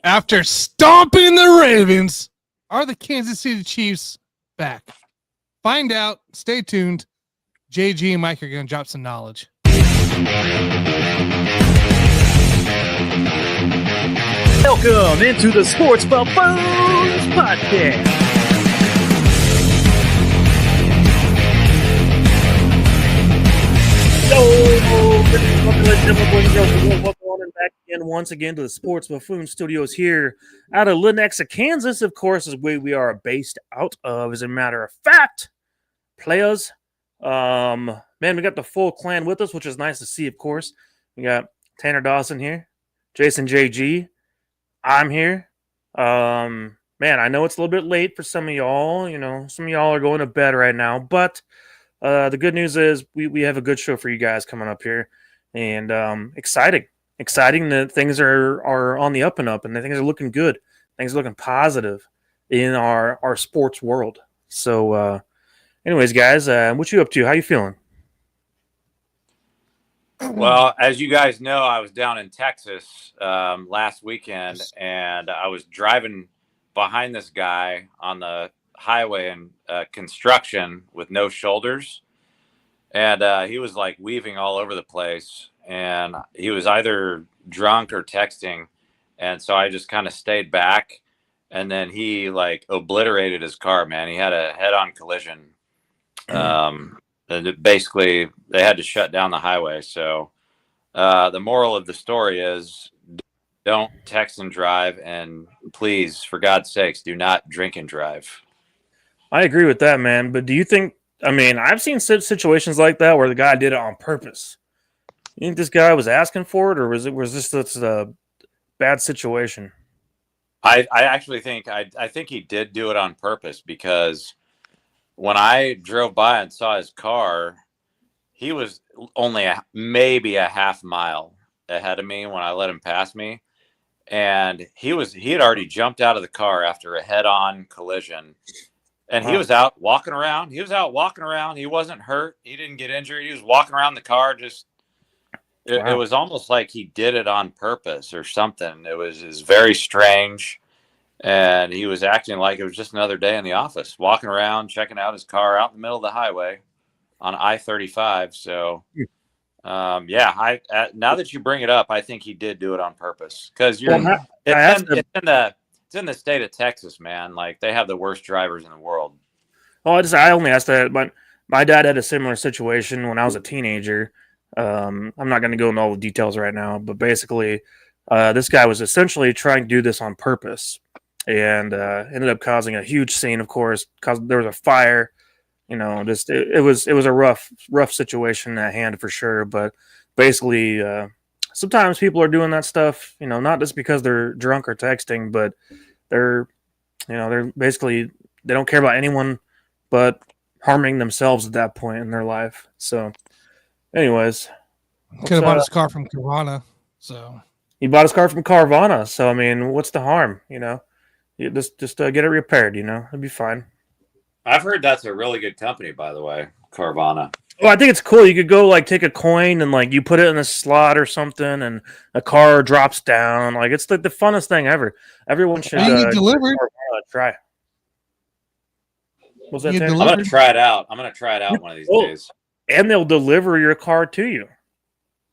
After stomping the Ravens, are the Kansas City Chiefs back? Find out. Stay tuned. JG and Mike are going to drop some knowledge. Welcome into the Sports Buffoons Podcast. Welcome on and back again once again to the Sports Buffoon Studios here out of Lenexa, Kansas. Of course, is where we are based out of. As a matter of fact, players, man, we got the full clan with us, which is nice to see. Of course, we got Tanner Dawson here, Jason JG. I'm here. Man, I know it's a little bit late for some of y'all. You know, some of y'all are going to bed right now, but the good news is we have a good show for you guys coming up here, and exciting that things are on the up and up, and things are looking good. Things are looking positive in our sports world. So, anyways, guys, what you up to? How you feeling? Well, as you guys know, I was down in Texas last weekend, and I was driving behind this guy on the highway in construction with no shoulders, and he was like weaving all over the place, and he was either drunk or texting, and so I just kind of stayed back, and then he like obliterated his car. Man, he had a head-on collision. And basically they had to shut down the highway. So the moral of the story is don't text and drive, and please, for God's sakes, do not drink and drive. I agree with that, man. But do you think, I mean, I've seen situations like that where the guy did it on purpose. You think this guy was asking for it, or was this a bad situation? I actually think, I think he did do it on purpose, because when I drove by and saw his car, he was only maybe a half mile ahead of me when I let him pass me. And he had already jumped out of the car after a head-on collision. And he was out walking around. He wasn't hurt. He didn't get injured. He was walking around the car. It was almost like he did it on purpose or something. It was very strange. And he was acting like it was just another day in the office, walking around, checking out his car out in the middle of the highway on I-35. So, now that you bring it up, I think he did do it on purpose, because it's in the state of Texas, man. Like, they have the worst drivers in the world. Well, I only asked that, but my dad had a similar situation when I was a teenager. I'm not going to go into all the details right now, but basically, this guy was essentially trying to do this on purpose, and ended up causing a huge scene. Of course, because there was a fire. You know, just it was a rough situation at hand for sure. But basically, sometimes people are doing that stuff. You know, not just because they're drunk or texting, but they're basically, they don't care about anyone but harming themselves at that point in their life. So, anyways, could have bought his car from Carvana. So he bought his car from Carvana. So I mean, what's the harm? You know, you just get it repaired. You know, it'd be fine. I've heard that's a really good company, by the way, Carvana. Well, I think it's cool. You could go like take a coin and like you put it in a slot or something, and a car drops down. Like, it's like the funnest thing ever. Everyone should try. Was that? I'm gonna try it out. one of these days. And they'll deliver your car to you.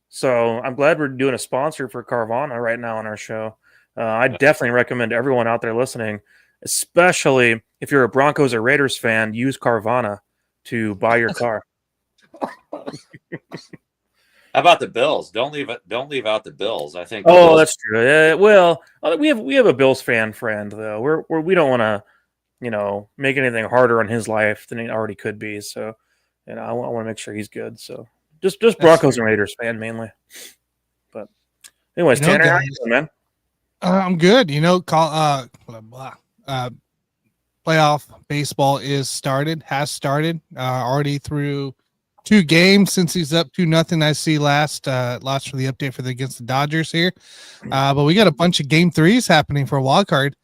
So I'm glad we're doing a sponsor for Carvana right now on our show. I definitely recommend everyone out there listening, especially if you're a Broncos or Raiders fan, use Carvana to buy your car. How about the Bills? Don't leave out the Bills. I think. That's true. Well, we have a Bills fan friend though. We don't want to, make anything harder on his life than it already could be. So, I want to make sure he's good. So, just Broncos and Raiders fan mainly. But, anyways, Tanner, how you doing, man? I'm good. Playoff baseball has started already through 2 games since he's up 2-0. I see lost for the update against the Dodgers here. But we got a bunch of game 3s happening for a wild card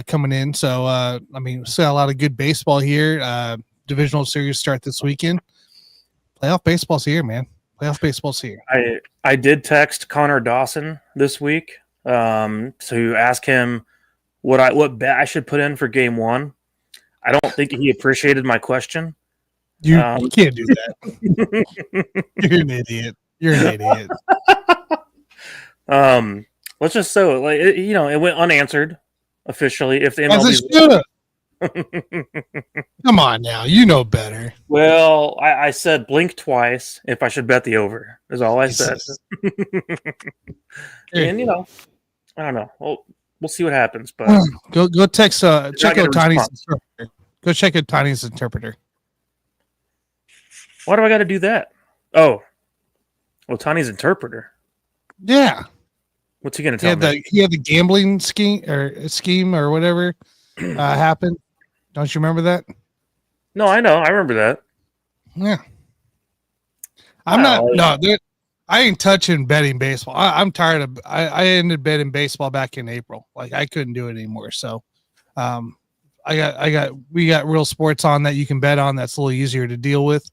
coming in. So, we saw a lot of good baseball here. Divisional series start this weekend. Playoff baseball's here, man. Playoff baseball's here. I did text Connor Dawson this week to ask him what bet I should put in for game 1. I don't think he appreciated my question. You can't do that. You're an idiot. You're an idiot. Let's just say, like, it went unanswered officially. If the As it MLB, Come on now, you know better. well, I said blink twice if I should bet the over. Is all I said. And I don't know. We'll see what happens. But go text check get a out Tony's response. interpreter. Go check out Tony's interpreter. Why do I got to do that? Oh, well, Tony's interpreter. Yeah. What's he going to tell me? He had the gambling scheme or whatever happened. Don't you remember that? No, I know. I remember that. Yeah. I ain't touching betting baseball. I'm tired of. I ended betting baseball back in April. Like I couldn't do it anymore. So, we got real sports on that you can bet on. That's a little easier to deal with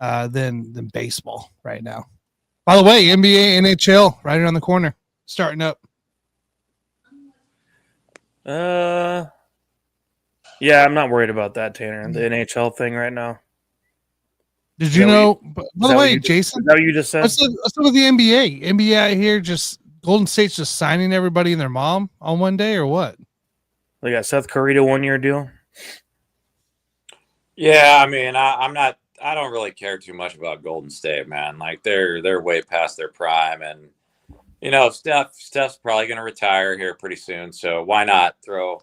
than baseball right now. By the way, NBA, NHL right around the corner, starting up. Yeah, I'm not worried about that, Tanner. The NHL thing right now. Did you know? By the way, Jason, is that what you just said? What's up with the NBA? NBA out here just Golden State's just signing everybody and their mom on one day, or what? They got Seth Curry to 1-year deal. Yeah, I mean, I don't really care too much about Golden State, man. Like they're way past their prime, and Steph's probably going to retire here pretty soon. So why not throw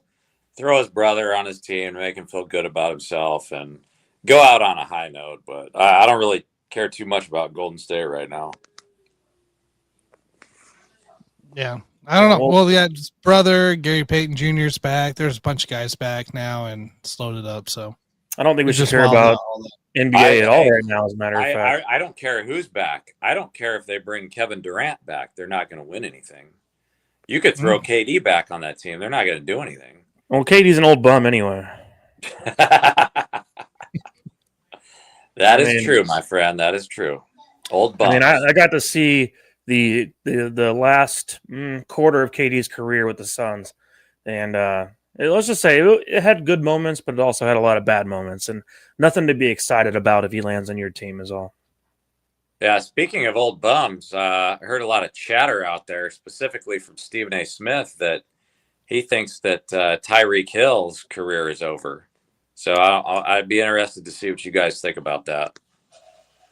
his brother on his team, make him feel good about himself, and go out on a high note. But I don't really care too much about Golden State right now. Yeah, I don't know. Well, yeah, his brother Gary Payton Jr. is back. There's a bunch of guys back now and slowed it up. So I don't think we should care about NBA at all right now. As a matter of fact, I don't care who's back. I don't care if they bring Kevin Durant back. They're not going to win anything. You could throw KD back on that team. They're not going to do anything. Well, KD's an old bum anyway. That is true, my friend. That is true. Old bum. I mean, I got to see the last quarter of KD's career with the Suns, and let's just say it had good moments, but it also had a lot of bad moments, and nothing to be excited about if he lands on your team is all. Yeah, speaking of old bums, I heard a lot of chatter out there, specifically from Stephen A. Smith, that he thinks that Tyreek Hill's career is over. So I'd be interested to see what you guys think about that.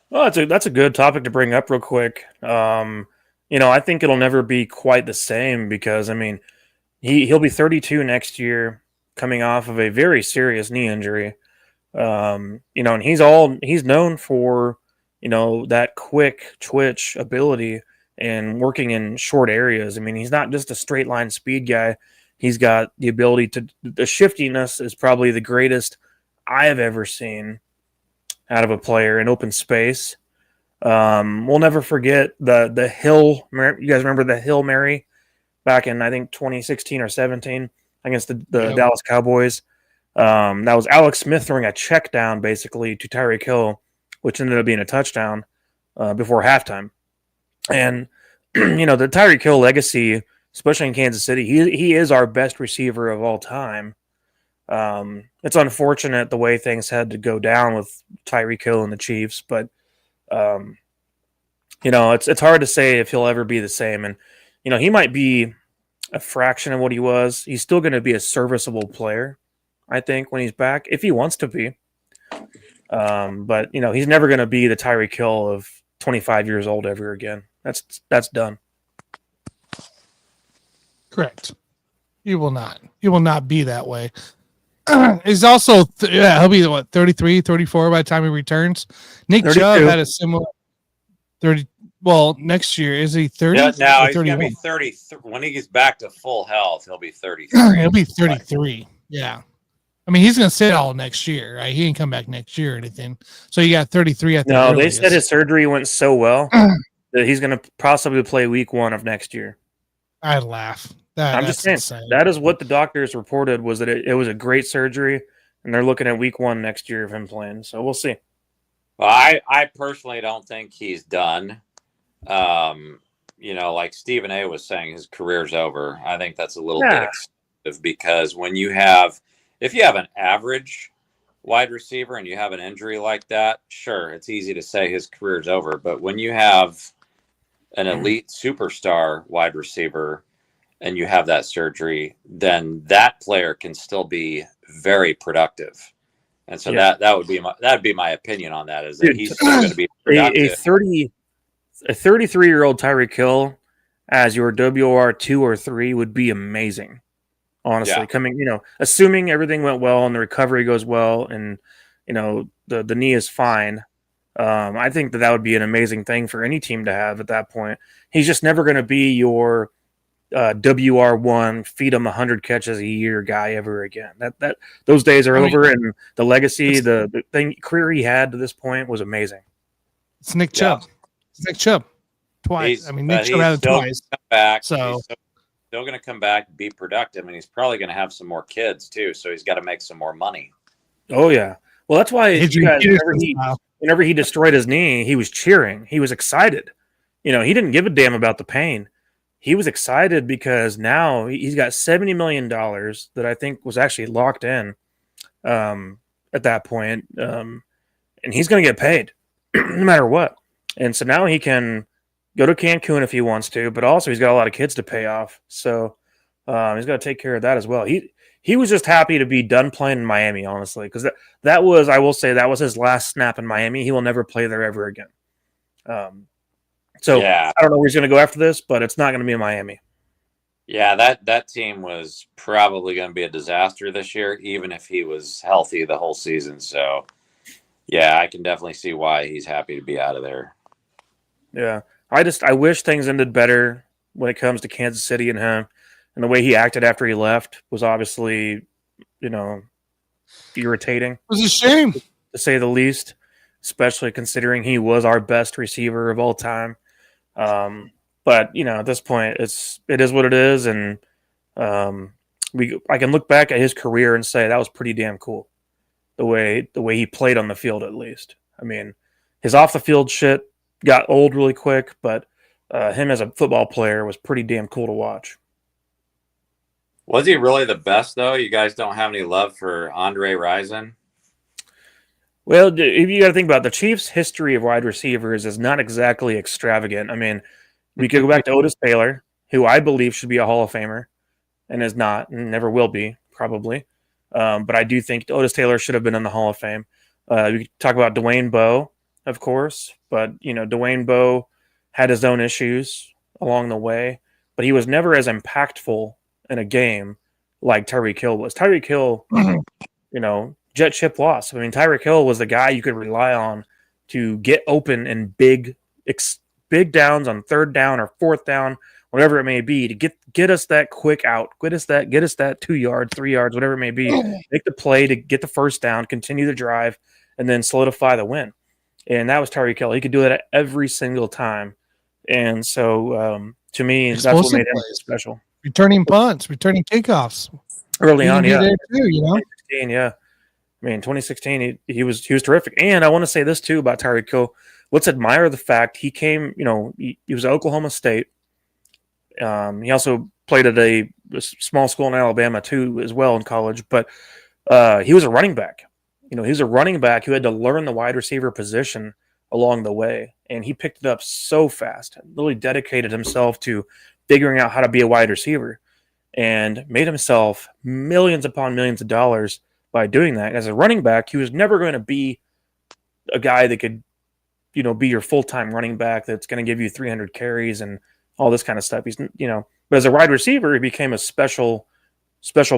Well, that's a good topic to bring up real quick. I think it'll never be quite the same because, I mean, he'll be 32 next year, coming off of a very serious knee injury. And he's known for, that quick twitch ability and working in short areas. I mean, he's not just a straight line speed guy. He's got the ability the shiftiness is probably the greatest I have ever seen out of a player in open space. We'll never forget the Hill. You guys remember the Hill Mary back in, I think, 2016 or 17 against the Dallas Cowboys. That was Alex Smith throwing a check down basically to Tyreek Hill, which ended up being a touchdown before halftime. And, the Tyreek Hill legacy, especially in Kansas City, he is our best receiver of all time. It's unfortunate the way things had to go down with Tyreek Hill and the Chiefs, but it's hard to say if he'll ever be the same. And he might be a fraction of what he was. He's still going to be a serviceable player, I think, when he's back, if he wants to be. But he's never going to be the Tyreek Hill of 25 years old ever again. That's done. Correct. He will not. He will not be that way. He's also, he'll be 33, 34 by the time he returns. Nick 32. Chubb had a similar 30. Well, next year, is he 30? Yeah, no, he's going to be 30. When he gets back to full health, he'll be 33. He'll be 33. Yeah. I mean, he's going to sit all next year, right? He ain't come back next year or anything. So you got 33 at the earliest. They said his surgery went so well that he's going to possibly play week 1 of next year. I'd laugh. I'm just saying, insane. That is what the doctors reported, was that it was a great surgery, and they're looking at week 1 next year of him playing. So we'll see. Well, I personally don't think he's done. like Stephen A was saying, his career's over. I think that's a little bit excessive because if you have an average wide receiver and you have an injury like that, sure, it's easy to say his career's over. But when you have an elite superstar wide receiver and you have that surgery, then that player can still be very productive. And so that would be my opinion on that, is that he's still going to be productive. A 33-year-old Tyreek Hill as your WR2 or 3 would be amazing. Honestly, assuming everything went well and the recovery goes well and the knee is fine, I think that would be an amazing thing for any team to have at that point. He's just never going to be your WR1 feed him 100 catches a year guy ever again. That those days are over, and the legacy, the career he had to this point was amazing. It's Nick Chubb. It's Nick Chubb twice. Nick Chubb had it twice. Back, so he's still going to come back, be productive, and he's probably going to have some more kids too. So he's got to make some more money. Oh yeah. Well, that's why whenever he destroyed his knee, he was cheering. He was excited. He didn't give a damn about the pain. He was excited because now he's got $70 million that I think was actually locked in at that point. And he's going to get paid no matter what. And so now he can go to Cancun if he wants to, but also he's got a lot of kids to pay off. So he's got to take care of that as well. He was just happy to be done playing in Miami, honestly, because that was his last snap in Miami. He will never play there ever again. I don't know where he's going to go after this, but it's not going to be in Miami. Yeah, that team was probably going to be a disaster this year, even if he was healthy the whole season. So, yeah, I can definitely see why he's happy to be out of there. Yeah, I wish things ended better when it comes to Kansas City and him. And the way he acted after he left was obviously, irritating. It was a shame, to say the least, especially considering he was our best receiver of all time. But at this point, it is what it is, and I can look back at his career and say that was pretty damn cool. The way he played on the field, at least. His off the field shit got old really quick, but him as a football player was pretty damn cool to watch. Was he really the best, though? You guys don't have any love for Andre Rison? Well, if you got to think about it, the Chiefs' history of wide receivers is not exactly extravagant. We could go back to Otis Taylor, who I believe should be a Hall of Famer, and is not, and never will be, probably. But I do think Otis Taylor should have been in the Hall of Fame. We could talk about Dwayne Bowe, of course, but Dwayne Bowe had his own issues along the way, but he was never as impactful in a game like Tyreek Hill was. Tyreek Hill, jet ship loss. Tyreek Hill was the guy you could rely on to get open in big downs on third down or fourth down, whatever it may be, to get us that quick out, get us that 2 yards, 3 yards, whatever it may be, make the play to get the first down, continue the drive, and then solidify the win. And that was Tyreek Hill. He could do that every single time. And so, to me, that's what made him special. Returning punts, returning kickoffs. Early on, yeah. There too, 2016, yeah. 2016, he was terrific. And I want to say this, too, about Tyreek Hill. Let's admire the fact he came, he was at Oklahoma State. He also played at a small school in Alabama, too, as well in college. But he was a running back. He was a running back who had to learn the wide receiver position along the way. And he picked it up so fast, really dedicated himself to figuring out how to be a wide receiver and made himself millions upon millions of dollars by doing that. As a running back, he was never going to be a guy that could, be your full-time running back that's going to give you 300 carries and all this kind of stuff. He's, but as a wide receiver, he became a special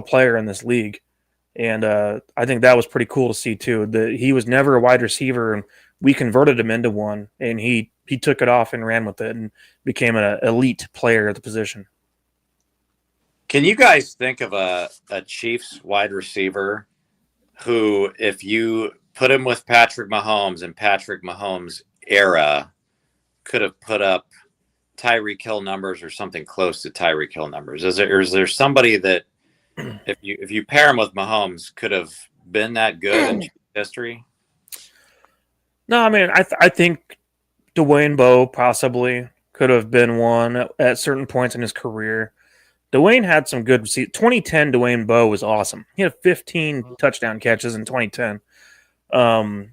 player in this league. And I think that was pretty cool to see too. That he was never a wide receiver, and we converted him into one, and he took it off and ran with it and became an elite player at the position. Can you guys think of a Chiefs wide receiver who, if you put him with Patrick Mahomes and Patrick Mahomes' era, could have put up Tyreek Hill numbers or something close to Tyreek Hill numbers? Is there somebody that, if you pair him with Mahomes, could have been that good in history? No, I think Dwayne Bowe possibly. could have been one at certain points in his career. Dwayne had some good 2010 Dwayne Bowe was awesome. He had 15 touchdown catches in 2010. And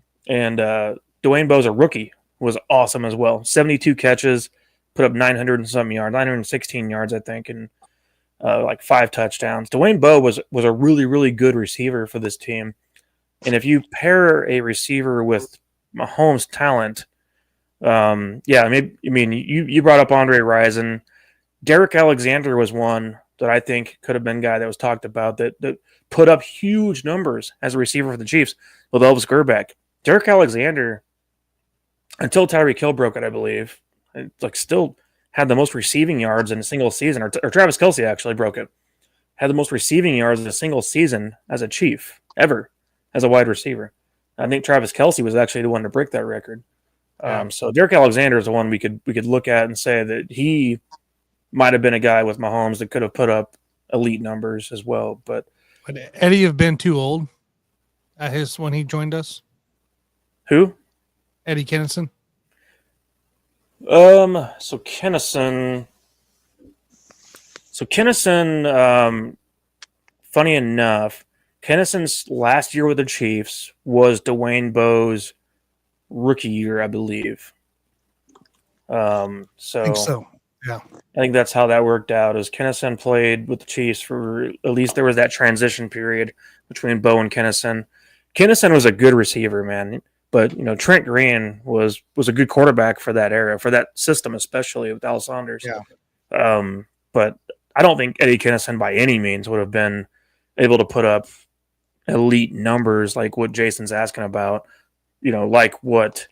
Dwayne Bowe's a rookie, was awesome as well. 72 catches, put up 900 and some yards, 916 yards, I think, and like 5 touchdowns. Dwayne Bowe was a really, really good receiver for this team. And if you pair a receiver with Mahomes' talent, you brought up Andre Rison. Derek Alexander was one that I think could have been a guy that was talked about that put up huge numbers as a receiver for the Chiefs with Elvis Grbac. Derek Alexander, until Tyreek Hill broke it, I believe, still had the most receiving yards in a single season, or Travis Kelce actually broke it. Had the most receiving yards in a single season as a Chief ever as a wide receiver. I think Travis Kelce was actually the one to break that record. So Derek Alexander is the one we could look at and say that he might have been a guy with Mahomes that could have put up elite numbers as well. But would Eddie have been too old at when he joined us? Who? Eddie Kennison. So Kennison, funny enough, Kennison's last year with the Chiefs was Dwayne Bowe's rookie year, I believe. I think so. Yeah. I think that's how that worked out. As Kennison played with the Chiefs for at least there was that transition period between Bowe and Kennison. Kennison was a good receiver, man. But Trent Green was a good quarterback for that era, for that system, especially with Al Saunders. Yeah. But I don't think Eddie Kennison by any means would have been able to put up elite numbers like what Jason's asking about. Like what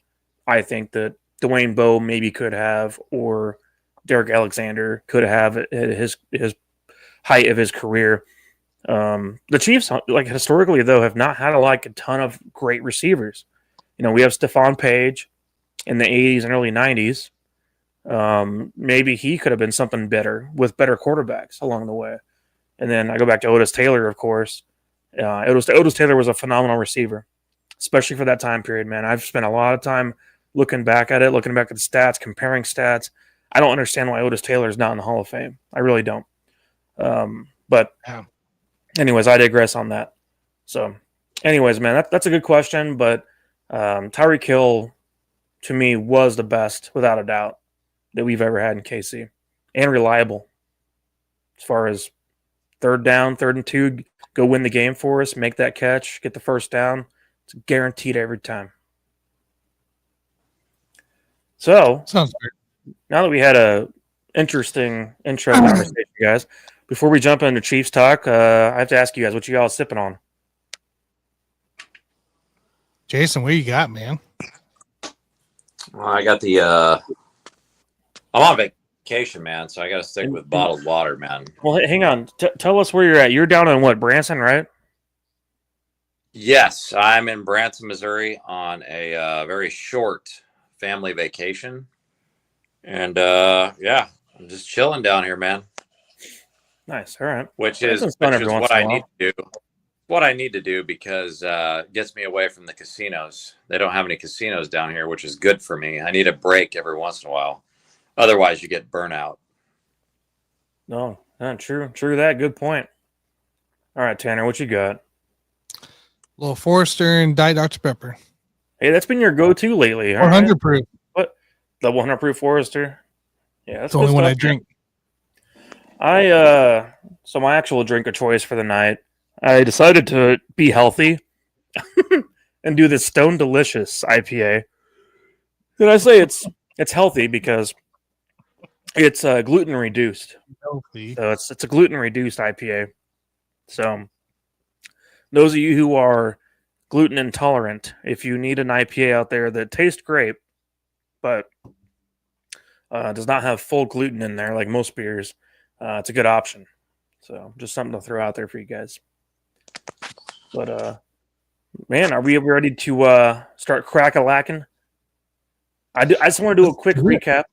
I think that Dwayne Bowe maybe could have, or Derek Alexander could have at his height of his career. The Chiefs, historically though, have not had a ton of great receivers. We have Stephon Page in the 80s and early 90s. Maybe he could have been something better with better quarterbacks along the way. And then I go back to Otis Taylor, of course. Otis Taylor was a phenomenal receiver, especially for that time period, man. I've spent a lot of time looking back at the stats, comparing stats. I don't understand why Otis Taylor is not in the Hall of Fame. I really don't. But anyways, I digress on that. So anyways, man, that's a good question, but Tyreek Hill, to me, was the best, without a doubt, that we've ever had in KC. And reliable. As far as 3rd down, 3rd and 2, go win the game for us, make that catch, get the first down. It's guaranteed every time. So, sounds great. Now that we had a interesting intro conversation, guys, before we jump into Chiefs talk, I have to ask you guys, what you all sipping on? Jason, what you got, man? Well, I got I'm on vacation, man, so I got to stick with bottled water, man. Well, hang on. Tell us where you're at. You're down in what, Branson, right? Yes, I'm in Branson, Missouri on a very short family vacation. And, I'm just chilling down here, man. Nice. All right. Which is what I need to do. What I need to do because it gets me away from the casinos. They don't have any casinos down here, which is good for me. I need a break every once in a while. Otherwise, you get burnout. No, true that. Good point. All right, Tanner, what you got? Little Forester and Diet Dr. Pepper. Hey, that's been your go-to lately. 100 proof. What? The 100 proof Forester? Yeah, that's the only one I drink. So my actual drink of choice for the night, I decided to be healthy and do this Stone Delicious IPA. Did I say it's healthy because it's gluten reduced. Healthy. So it's a gluten reduced IPA. So those of you who are gluten intolerant, if you need an IPA out there that tastes great, but does not have full gluten in there like most beers, it's a good option. So just something to throw out there for you guys. But man, are we ready to start crack-a-lacking? I just want to do a quick recap.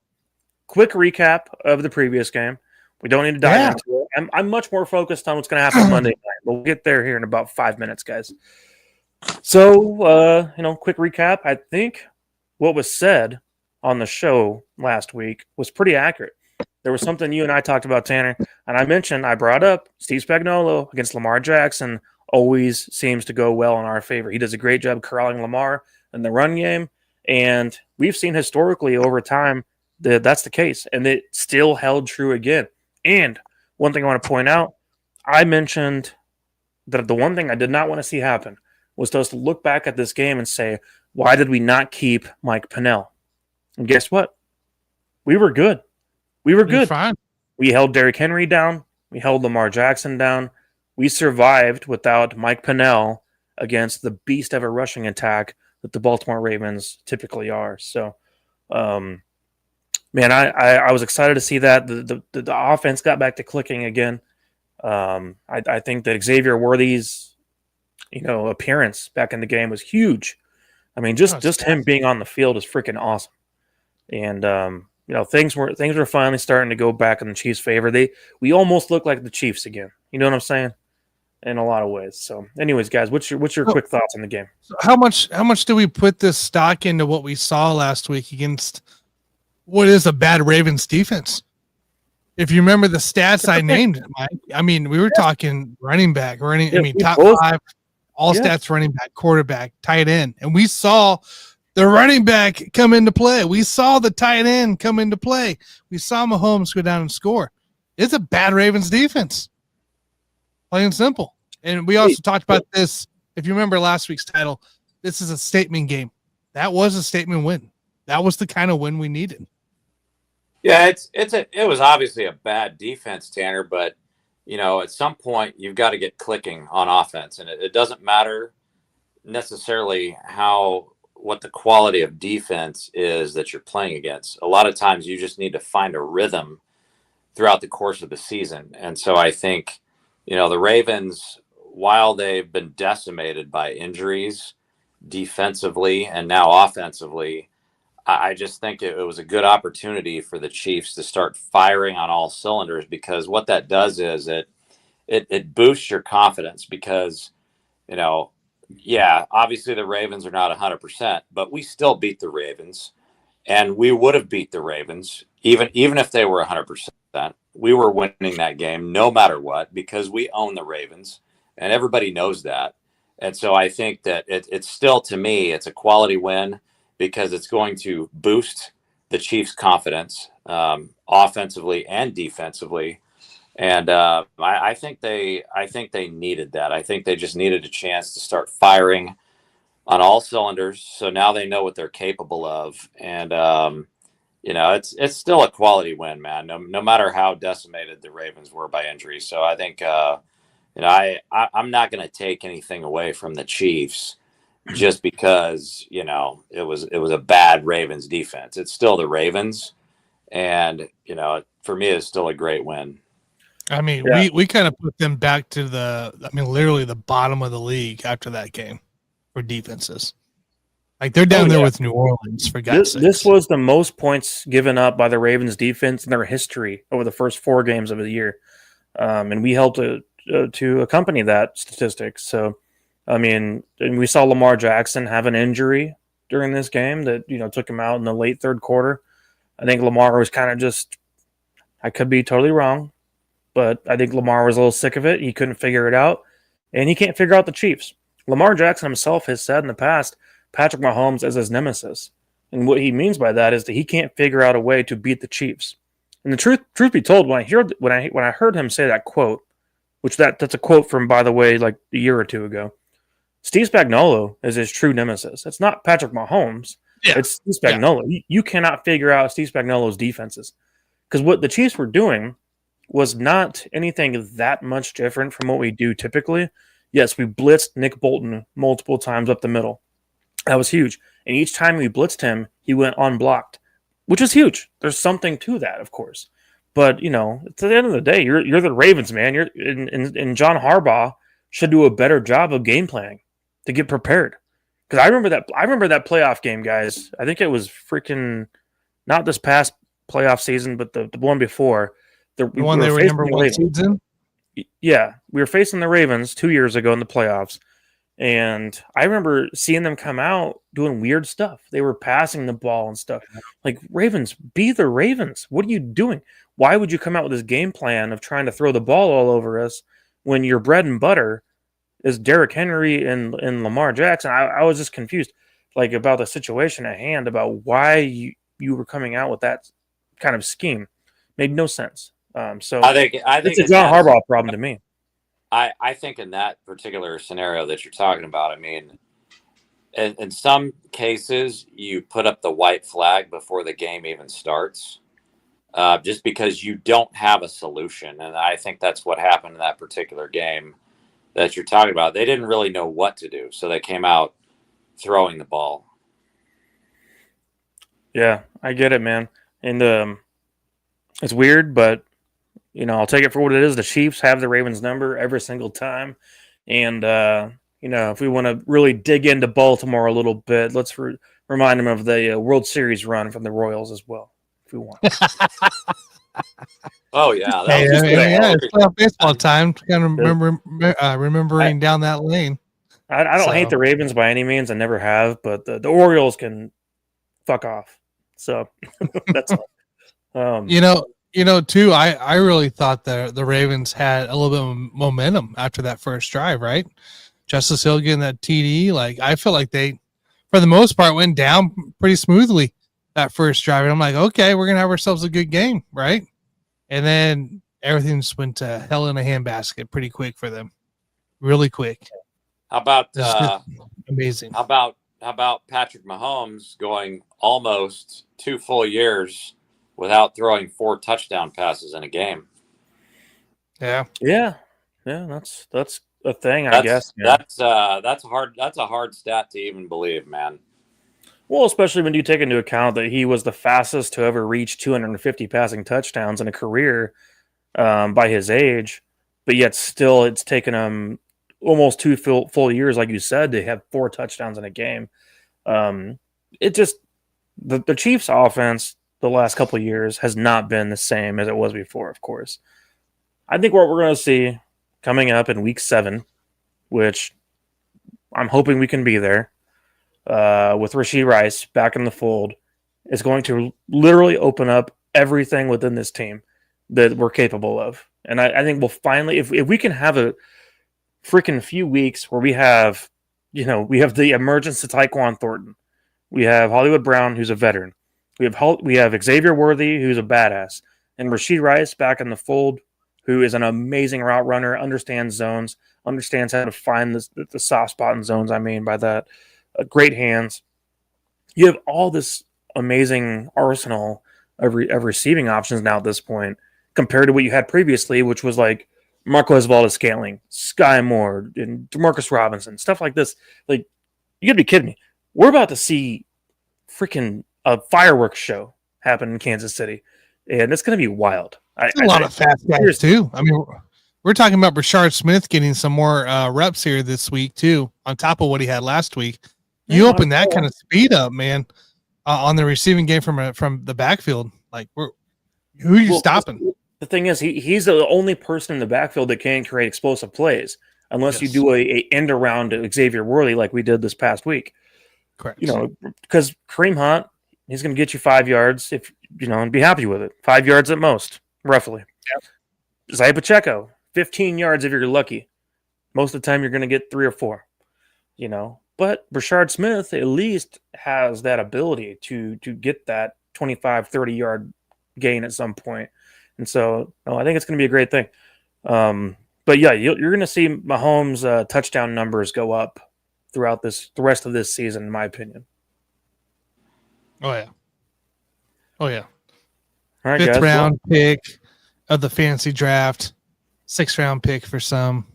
Quick recap of the previous game. We don't need to dive into it. I'm much more focused on what's going to happen Monday night. We'll get there here in about 5 minutes, guys. So, quick recap. I think what was said on the show last week was pretty accurate. There was something you and I talked about, Tanner, and I brought up Steve Spagnuolo against Lamar Jackson always seems to go well in our favor. He does a great job corralling Lamar in the run game, and we've seen historically over time that that's the case, and it still held true again. And one thing I want to point out, I mentioned that the one thing I did not want to see happen was to us to look back at this game and say, why did we not keep Mike Pennell? And guess what? We were good. We were good. Fine. We held Derrick Henry down. We held Lamar Jackson down. We survived without Mike Pennell against the beast of a rushing attack that the Baltimore Ravens typically are. So, man, I was excited to see that. The offense got back to clicking again. I think that Xavier Worthy's, appearance back in the game was huge. I mean, just him being on the field is freaking awesome. And things were finally starting to go back in the Chiefs' favor. We almost look like the Chiefs again. You know what I'm saying? In a lot of ways. So, anyways, guys, what's your quick thoughts on the game? So how much do we put this stock into what we saw last week against what is a bad Ravens defense? If you remember the stats I named, Mike, I mean, we were talking running back, top five, all stats running back, quarterback, tight end, and we saw the running back come into play. We saw the tight end come into play. We saw Mahomes go down and score. It's a bad Ravens defense. Plain and simple. And we also talked about this. If you remember last week's title, this is a statement game. That was a statement win. That was the kind of win we needed. Yeah, it was obviously a bad defense, Tanner, but at some point you've got to get clicking on offense, and it doesn't matter necessarily what the quality of defense is that you're playing against. A lot of times you just need to find a rhythm throughout the course of the season. And so I think, the Ravens, while they've been decimated by injuries defensively and now offensively, I just think it was a good opportunity for the Chiefs to start firing on all cylinders, because what that does is it boosts your confidence because, obviously the Ravens are not 100%, but we still beat the Ravens, and we would have beat the Ravens even if they were 100%. We were winning that game no matter what because we own the Ravens, and everybody knows that. And so I think that it's still, to me, it's a quality win because it's going to boost the Chiefs' confidence offensively and defensively. And I think they needed that. I think they just needed a chance to start firing on all cylinders. So now they know what they're capable of. And, it's still a quality win, man, no matter how decimated the Ravens were by injury. So I think, I'm not going to take anything away from the Chiefs just because, it was a bad Ravens defense. It's still the Ravens. And, for me, it's still a great win. I mean, we kind of put them back to literally the bottom of the league after that game for defenses. Like they're down there with New Orleans, for God's sake. This was the most points given up by the Ravens defense in their history over the first 4 games of the year. And we helped to accompany that statistic. So, I mean, and we saw Lamar Jackson have an injury during this game that, took him out in the late third quarter. I think Lamar was kind of just, I could be totally wrong, but I think Lamar was a little sick of it. He couldn't figure it out, and he can't figure out the Chiefs. Lamar Jackson himself has said in the past, Patrick Mahomes is his nemesis. And what he means by that is that he can't figure out a way to beat the Chiefs. And the truth be told, when I heard him say that quote, which that's a quote from, by the way, like a year or two ago, Steve Spagnuolo is his true nemesis. It's not Patrick Mahomes. Yeah. It's Steve Spagnuolo. Yeah. You cannot figure out Steve Spagnuolo's defenses. Because what the Chiefs were doing was not anything that much different from what we do typically. Yes, we blitzed Nick Bolton multiple times up the middle. That was huge. And each time we blitzed him, he went unblocked, which is huge. There's something to that, of course. But, at the end of the day, you're the Ravens, man. And John Harbaugh should do a better job of game planning to get prepared. Because I remember that playoff game, guys. I think it was freaking not this past playoff season, but the one before. The one they were number one season? Yeah. We were facing the Ravens 2 years ago in the playoffs. And I remember seeing them come out doing weird stuff. They were passing the ball and stuff. Like, Ravens, be the Ravens. What are you doing? Why would you come out with this game plan of trying to throw the ball all over us when your bread and butter is Derrick Henry and Lamar Jackson? I was just confused, like, about the situation at hand, about why you were coming out with that kind of scheme. Made no sense. So I think it's a John Harbaugh problem to me. I think in that particular scenario that you're talking about, I mean, in some cases, you put up the white flag before the game even starts, just because you don't have a solution. And I think that's what happened in that particular game that you're talking about. They didn't really know what to do, so they came out throwing the ball. Yeah, I get it, man. And it's weird, but I'll take it for what it is. The Chiefs have the Ravens number every single time. And, if we want to really dig into Baltimore a little bit, let's remind them of the World Series run from the Royals as well, if we want. Oh, yeah. It's playoff baseball time. Kind of remembering down that lane. I don't hate the Ravens by any means. I never have, but the Orioles can fuck off. So that's all. Too, I really thought the Ravens had a little bit of momentum after that first drive, right? Justice Hill getting that TD. Like, I feel like they, for the most part, went down pretty smoothly that first drive. And I'm like, okay, we're going to have ourselves a good game, right? And then everything just went to hell in a handbasket pretty quick for them. Really quick. How about amazing? How about Patrick Mahomes going almost 2 full years without throwing 4 touchdown passes in a game? Yeah. That's a thing, I guess. Yeah. That's a hard stat to even believe, man. Well, especially when you take into account that he was the fastest to ever reach 250 passing touchdowns in a career by his age, but yet still it's taken him almost 2 full years, like you said, to have 4 touchdowns in a game. It just the Chiefs' offense the last couple of years has not been the same as it was before, of course. I think what we're going to see coming up in week 7, which I'm hoping we can be there, with Rashee Rice back in the fold, is going to literally open up everything within this team that we're capable of. And I think we'll finally, if we can have a freaking few weeks where we have the emergence of Tyquan Thornton, we have Hollywood Brown, who's a veteran, we have Xavier Worthy, who's a badass, and Rashee Rice back in the fold, who is an amazing route runner, understands zones, understands how to find the soft spot in zones. I mean by that, great hands. You have all this amazing arsenal of receiving options now at this point, compared to what you had previously, which was like Marquez Valdes-Scantling, Sky Moore, and Demarcus Robinson, stuff like this. Like, you gotta be kidding me. We're about to see freaking a fireworks show happen in Kansas City, and it's going to be wild. A lot of fast guys too. I mean, we're talking about Rashard Smith getting some more reps here this week too, on top of what he had last week. You open that kind of speed up, man, on the receiving game from the backfield. Like, who are you stopping? The thing is, he's the only person in the backfield that can create explosive plays, unless you do a end around to Xavier Worthy like we did this past week. Correct. Because Kareem Hunt, he's going to get you 5 yards and be happy with it. 5 yards at most, roughly. Yep. Isaiah Pacheco, 15 yards if you're lucky. Most of the time, you're going to get 3 or 4. But Rashard Smith at least has that ability to get that 25, 30-yard gain at some point. And so, I think it's going to be a great thing. But yeah, you're going to see Mahomes' touchdown numbers go up throughout the rest of this season, in my opinion. Oh yeah. All right, 5th guys, round pick of the fantasy draft, 6th round pick for some.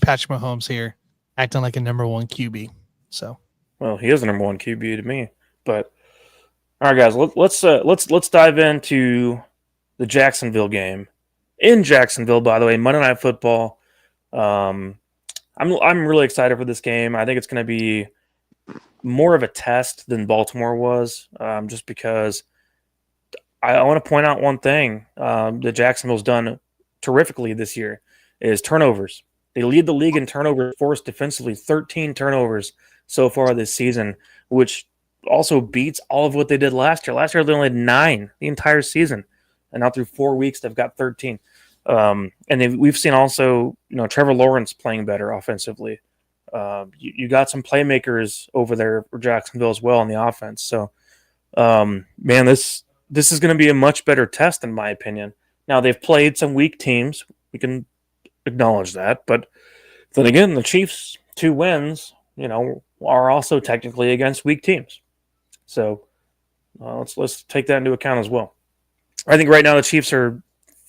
Patrick Mahomes here, acting like a number 1 QB. So, well, he is the number 1 QB to me. But all right, guys, let's dive into the Jacksonville game in Jacksonville. By the way, Monday Night Football. I'm really excited for this game. I think it's going to be more of a test than Baltimore was, just because I want to point out one thing that Jacksonville's done terrifically this year is turnovers. They lead the league in turnovers forced defensively, 13 turnovers so far this season, which also beats all of what they did last year. Last year, they only had 9 the entire season. And now through 4 weeks, they've got 13. And we've seen also, Trevor Lawrence playing better offensively. You got some playmakers over there for Jacksonville as well on the offense. So, man, this is going to be a much better test, in my opinion. Now, they've played some weak teams. We can acknowledge that. But then again, the Chiefs' 2 wins, are also technically against weak teams. So let's take that into account as well. I think right now the Chiefs are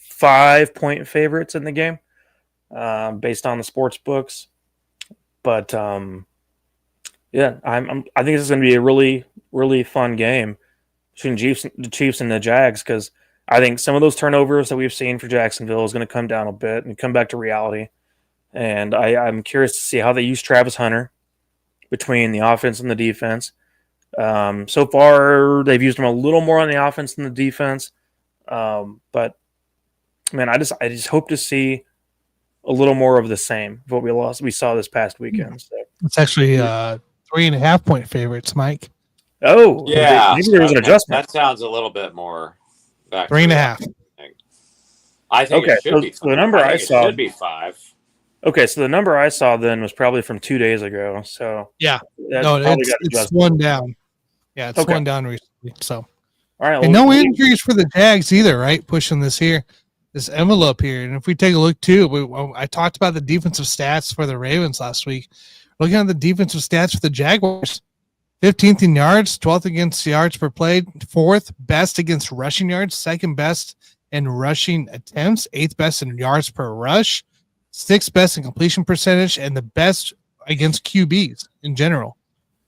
5-point favorites in the game, based on the sports books. But yeah, I think this is going to be a really, really fun game between the Chiefs and the Jags, because I think some of those turnovers that we've seen for Jacksonville is going to come down a bit and come back to reality. And I'm curious to see how they use Travis Hunter between the offense and the defense. So far, they've used him a little more on the offense than the defense. But man, I just hope to see a little more of the same of what we saw this past weekend. So. It's actually 3.5-point favorites, Mike. Oh, yeah. Maybe there was an adjustment. That sounds a little bit more. 3.5. I think okay, it should be. So the number I saw should be 5. Okay, so the number I saw then was probably from 2 days ago. So yeah, it's one down. Yeah, it's one down recently. So all right, and no injuries for the Jags either, right? Pushing this envelope here, and if we take a look too, I talked about the defensive stats for the Ravens last week. Looking at the defensive stats for the Jaguars, 15th in yards, 12th against yards per play, 4th best against rushing yards, 2nd best in rushing attempts, 8th best in yards per rush, 6th best in completion percentage, and the best against QBs in general.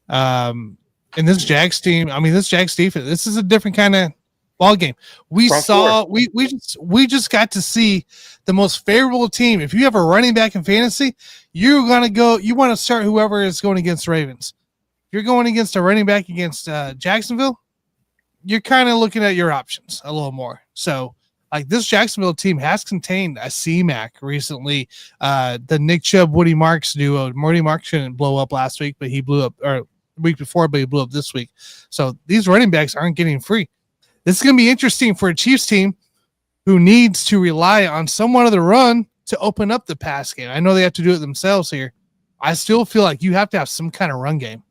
And this Jags team, this Jags defense, this is a different kind of ball game. We just got to see the most favorable team. If you have a running back in fantasy, you want to start whoever is going against the Ravens. If you're going against a running back against Jacksonville, you're kind of looking at your options a little more. So, like, this Jacksonville team has contained a C-Mac recently. The Nick Chubb, Woody Marks duo. Woody Marks shouldn't blow up last week, but he blew up, or the week before, but he blew up this week. So these running backs aren't getting free. This is going to be interesting for a Chiefs team who needs to rely on someone of the run to open up the pass game. I know they have to do it themselves here. I still feel like you have to have some kind of run game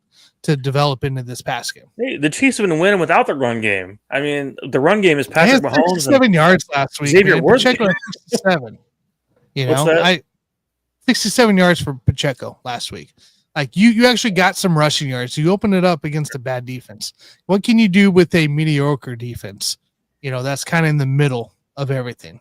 to develop into this pass game. Hey, the Chiefs have been winning without the run game. The run game is Patrick Mahomes. 67 yards last week. Xavier Pacheco had 67. 67 yards for Pacheco last week. Like, you actually got some rushing yards. You opened it up against a bad defense. What can you do with a mediocre defense? That's kind of in the middle of everything.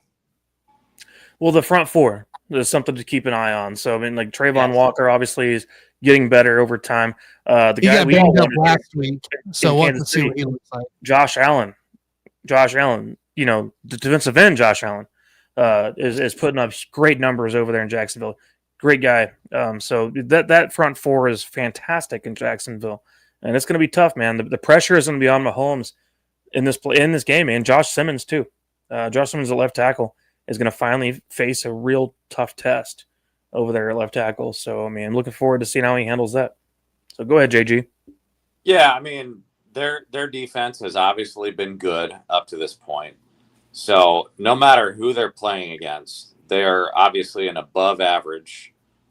Well, the front four, there's something to keep an eye on. So, like Trayvon Walker obviously is getting better over time. The he guy got we banged all up last week. So we'll have to see what he looks like. Josh Allen, the defensive end, Josh Allen, is putting up great numbers over there in Jacksonville. Great guy. So that front four is fantastic in Jacksonville, and it's going to be tough, man. The pressure is going to be on Mahomes in this game, and Josh Simmons too. Josh Simmons, at left tackle, is going to finally face a real tough test over there at left tackle. So, I'm looking forward to seeing how he handles that. So go ahead, JG. Yeah, their defense has obviously been good up to this point. So no matter who they're playing against, they're obviously an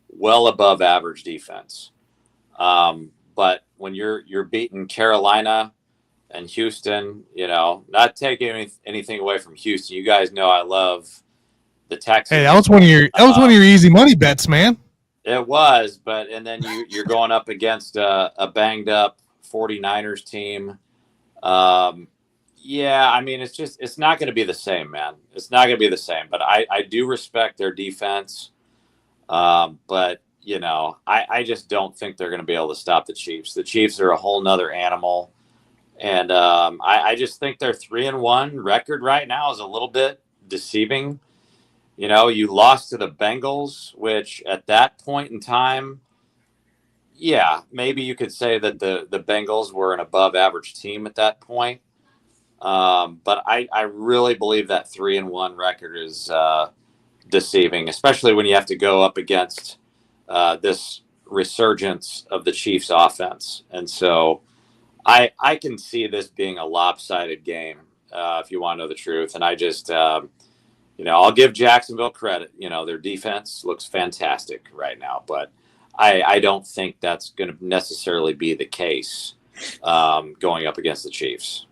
well above average defense. But when you're beating Carolina and Houston, not taking anything away from Houston, you guys know I love the Texans. Hey, that was one of your easy money bets, man. It was, and then you're going up against a banged up 49ers team. It's not going to be the same, man. It's not going to be the same. But I do respect their defense. But I just don't think they're going to be able to stop the Chiefs. The Chiefs are a whole nother animal. And I just think their 3-1 record right now is a little bit deceiving. You lost to the Bengals, which at that point in time, yeah, maybe you could say that the Bengals were an above average team at that point. But I really believe that 3-1 record is deceiving, especially when you have to go up against this resurgence of the Chiefs offense. And so I can see this being a lopsided game, if you want to know the truth. And I just, I'll give Jacksonville credit. Their defense looks fantastic right now, but I don't think that's going to necessarily be the case going up against the Chiefs.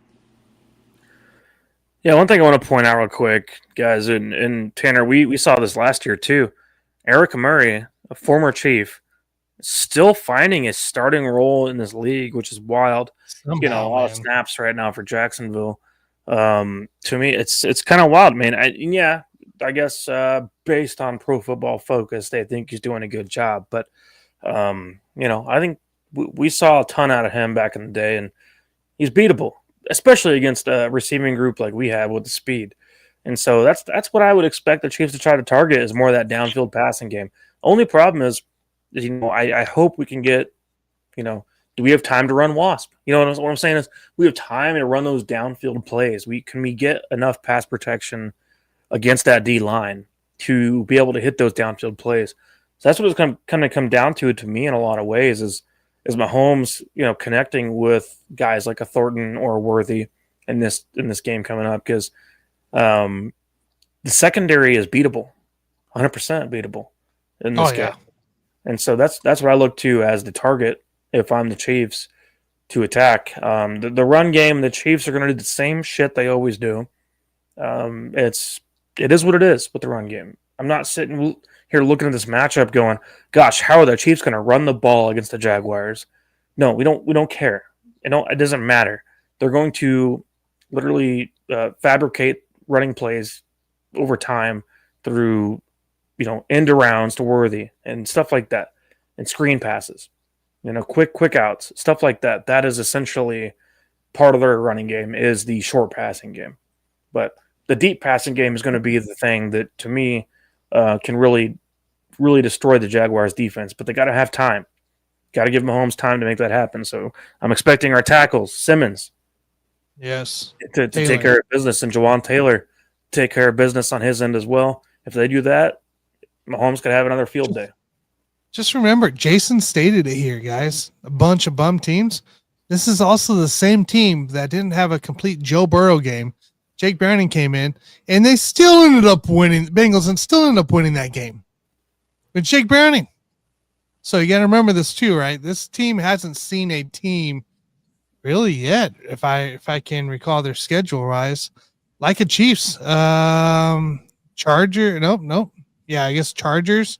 Yeah, one thing I want to point out real quick, guys, and Tanner, we saw this last year too. Eric Murray, a former Chief, still finding his starting role in this league, which is wild. Somehow, A lot of snaps right now for Jacksonville. To me, it's kind of wild, man. I guess based on Pro Football Focus, they think he's doing a good job. But I think we saw a ton out of him back in the day, and he's beatable, especially against a receiving group like we have with the speed. And so that's what I would expect the Chiefs to try to target, is more of that downfield passing game. Only problem is I hope we can get, do we have time to run Wasp? What I'm saying is we have time to run those downfield plays. Can we get enough pass protection against that D line to be able to hit those downfield plays? So that's what it's going to come down to me in a lot of ways is Mahomes, connecting with guys like a Thornton or a Worthy in this game coming up, because the secondary is beatable, 100% beatable in this game. Yeah. And so that's what I look to as the target if I'm the Chiefs to attack. The run game, the Chiefs are going to do the same shit they always do. It is what it is with the run game. I'm not sitting here looking at this matchup going, gosh, how are the Chiefs going to run the ball against the Jaguars? No, we don't care. It doesn't matter. They're going to literally fabricate running plays over time through end arounds to Worthy and stuff like that, and screen passes, quick outs, stuff like that. That is essentially part of their running game, is the short passing game. But the deep passing game is going to be the thing that, to me, can really, really destroy the Jaguars' defense. But they got to have time. Got to give Mahomes time to make that happen. So I'm expecting our tackles, Simmons, yes, to take care of business, and Jawan Taylor take care of business on his end as well. If they do that, Mahomes could have another field day. Just remember, Jason stated it here, guys. A bunch of bum teams. This is also the same team that didn't have a complete Joe Burrow game. Jake Browning came in, and they still ended up winning. The Bengals and still ended up winning that game with Jake Browning. So you got to remember this too, right? This team hasn't seen a team really yet, if I can recall their schedule rise, like a Chiefs. Nope. Yeah, I guess Chargers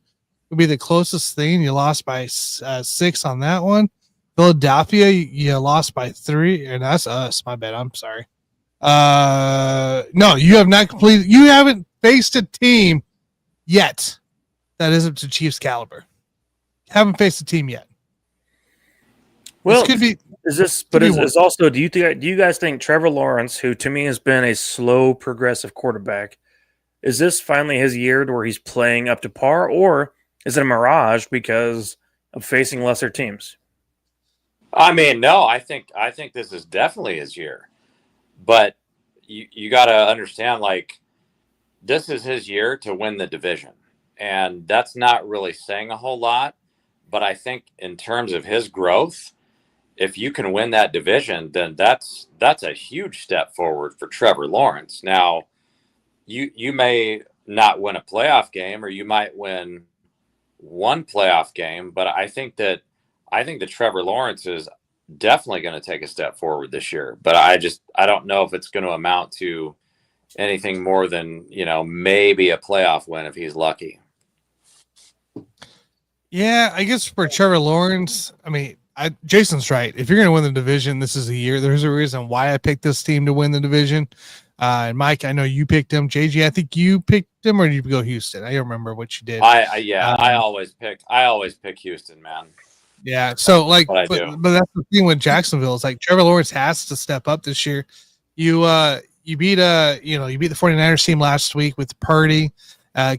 would be the closest thing. You lost by 6 on that one. Philadelphia, you lost by 3, and that's us. My bad. I'm sorry. No, you have not completed. You haven't faced a team yet that isn't to Chiefs caliber. Haven't faced a team yet. Well, this could be. Is this? But is also? Do you guys think Trevor Lawrence, who to me has been a slow, progressive quarterback, is this finally his year where he's playing up to par, or is it a mirage because of facing lesser teams? I mean, no, I think this is definitely his year, but you got to understand, like, this is his year to win the division, and that's not really saying a whole lot. But I think in terms of his growth, if you can win that division, then that's a huge step forward for Trevor Lawrence. Now, you may not win a playoff game, or you might win one playoff game, but I think that Trevor Lawrence is definitely going to take a step forward this year. But I don't know if it's going to amount to anything more than, maybe a playoff win if he's lucky. Yeah, I guess for Trevor Lawrence, I mean, Jason's right. If you're going to win the division, this is the year. There's a reason why I picked this team to win the division. And Mike, I know you picked him. JG, I think you picked him, or did you go Houston? I don't remember what you did. I always pick Houston, man. Yeah. So but that's the thing with Jacksonville is like Trevor Lawrence has to step up this year. You beat the 49ers team last week with Purdy,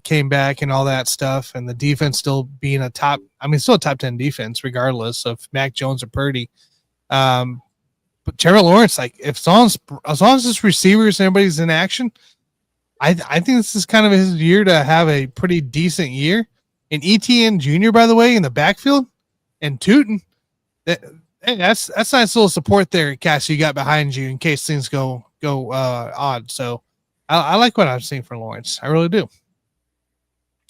came back and all that stuff, and the defense still being still a top 10 defense regardless of Mac Jones or Purdy. But Trevor Lawrence, like, as long as his receivers and everybody's in action, I think this is kind of his year to have a pretty decent year. And ETN Jr., by the way, in the backfield, and Tootin, that's nice little support there, Cass, you got behind you in case things go odd. So I like what I'm seeing for Lawrence. I really do.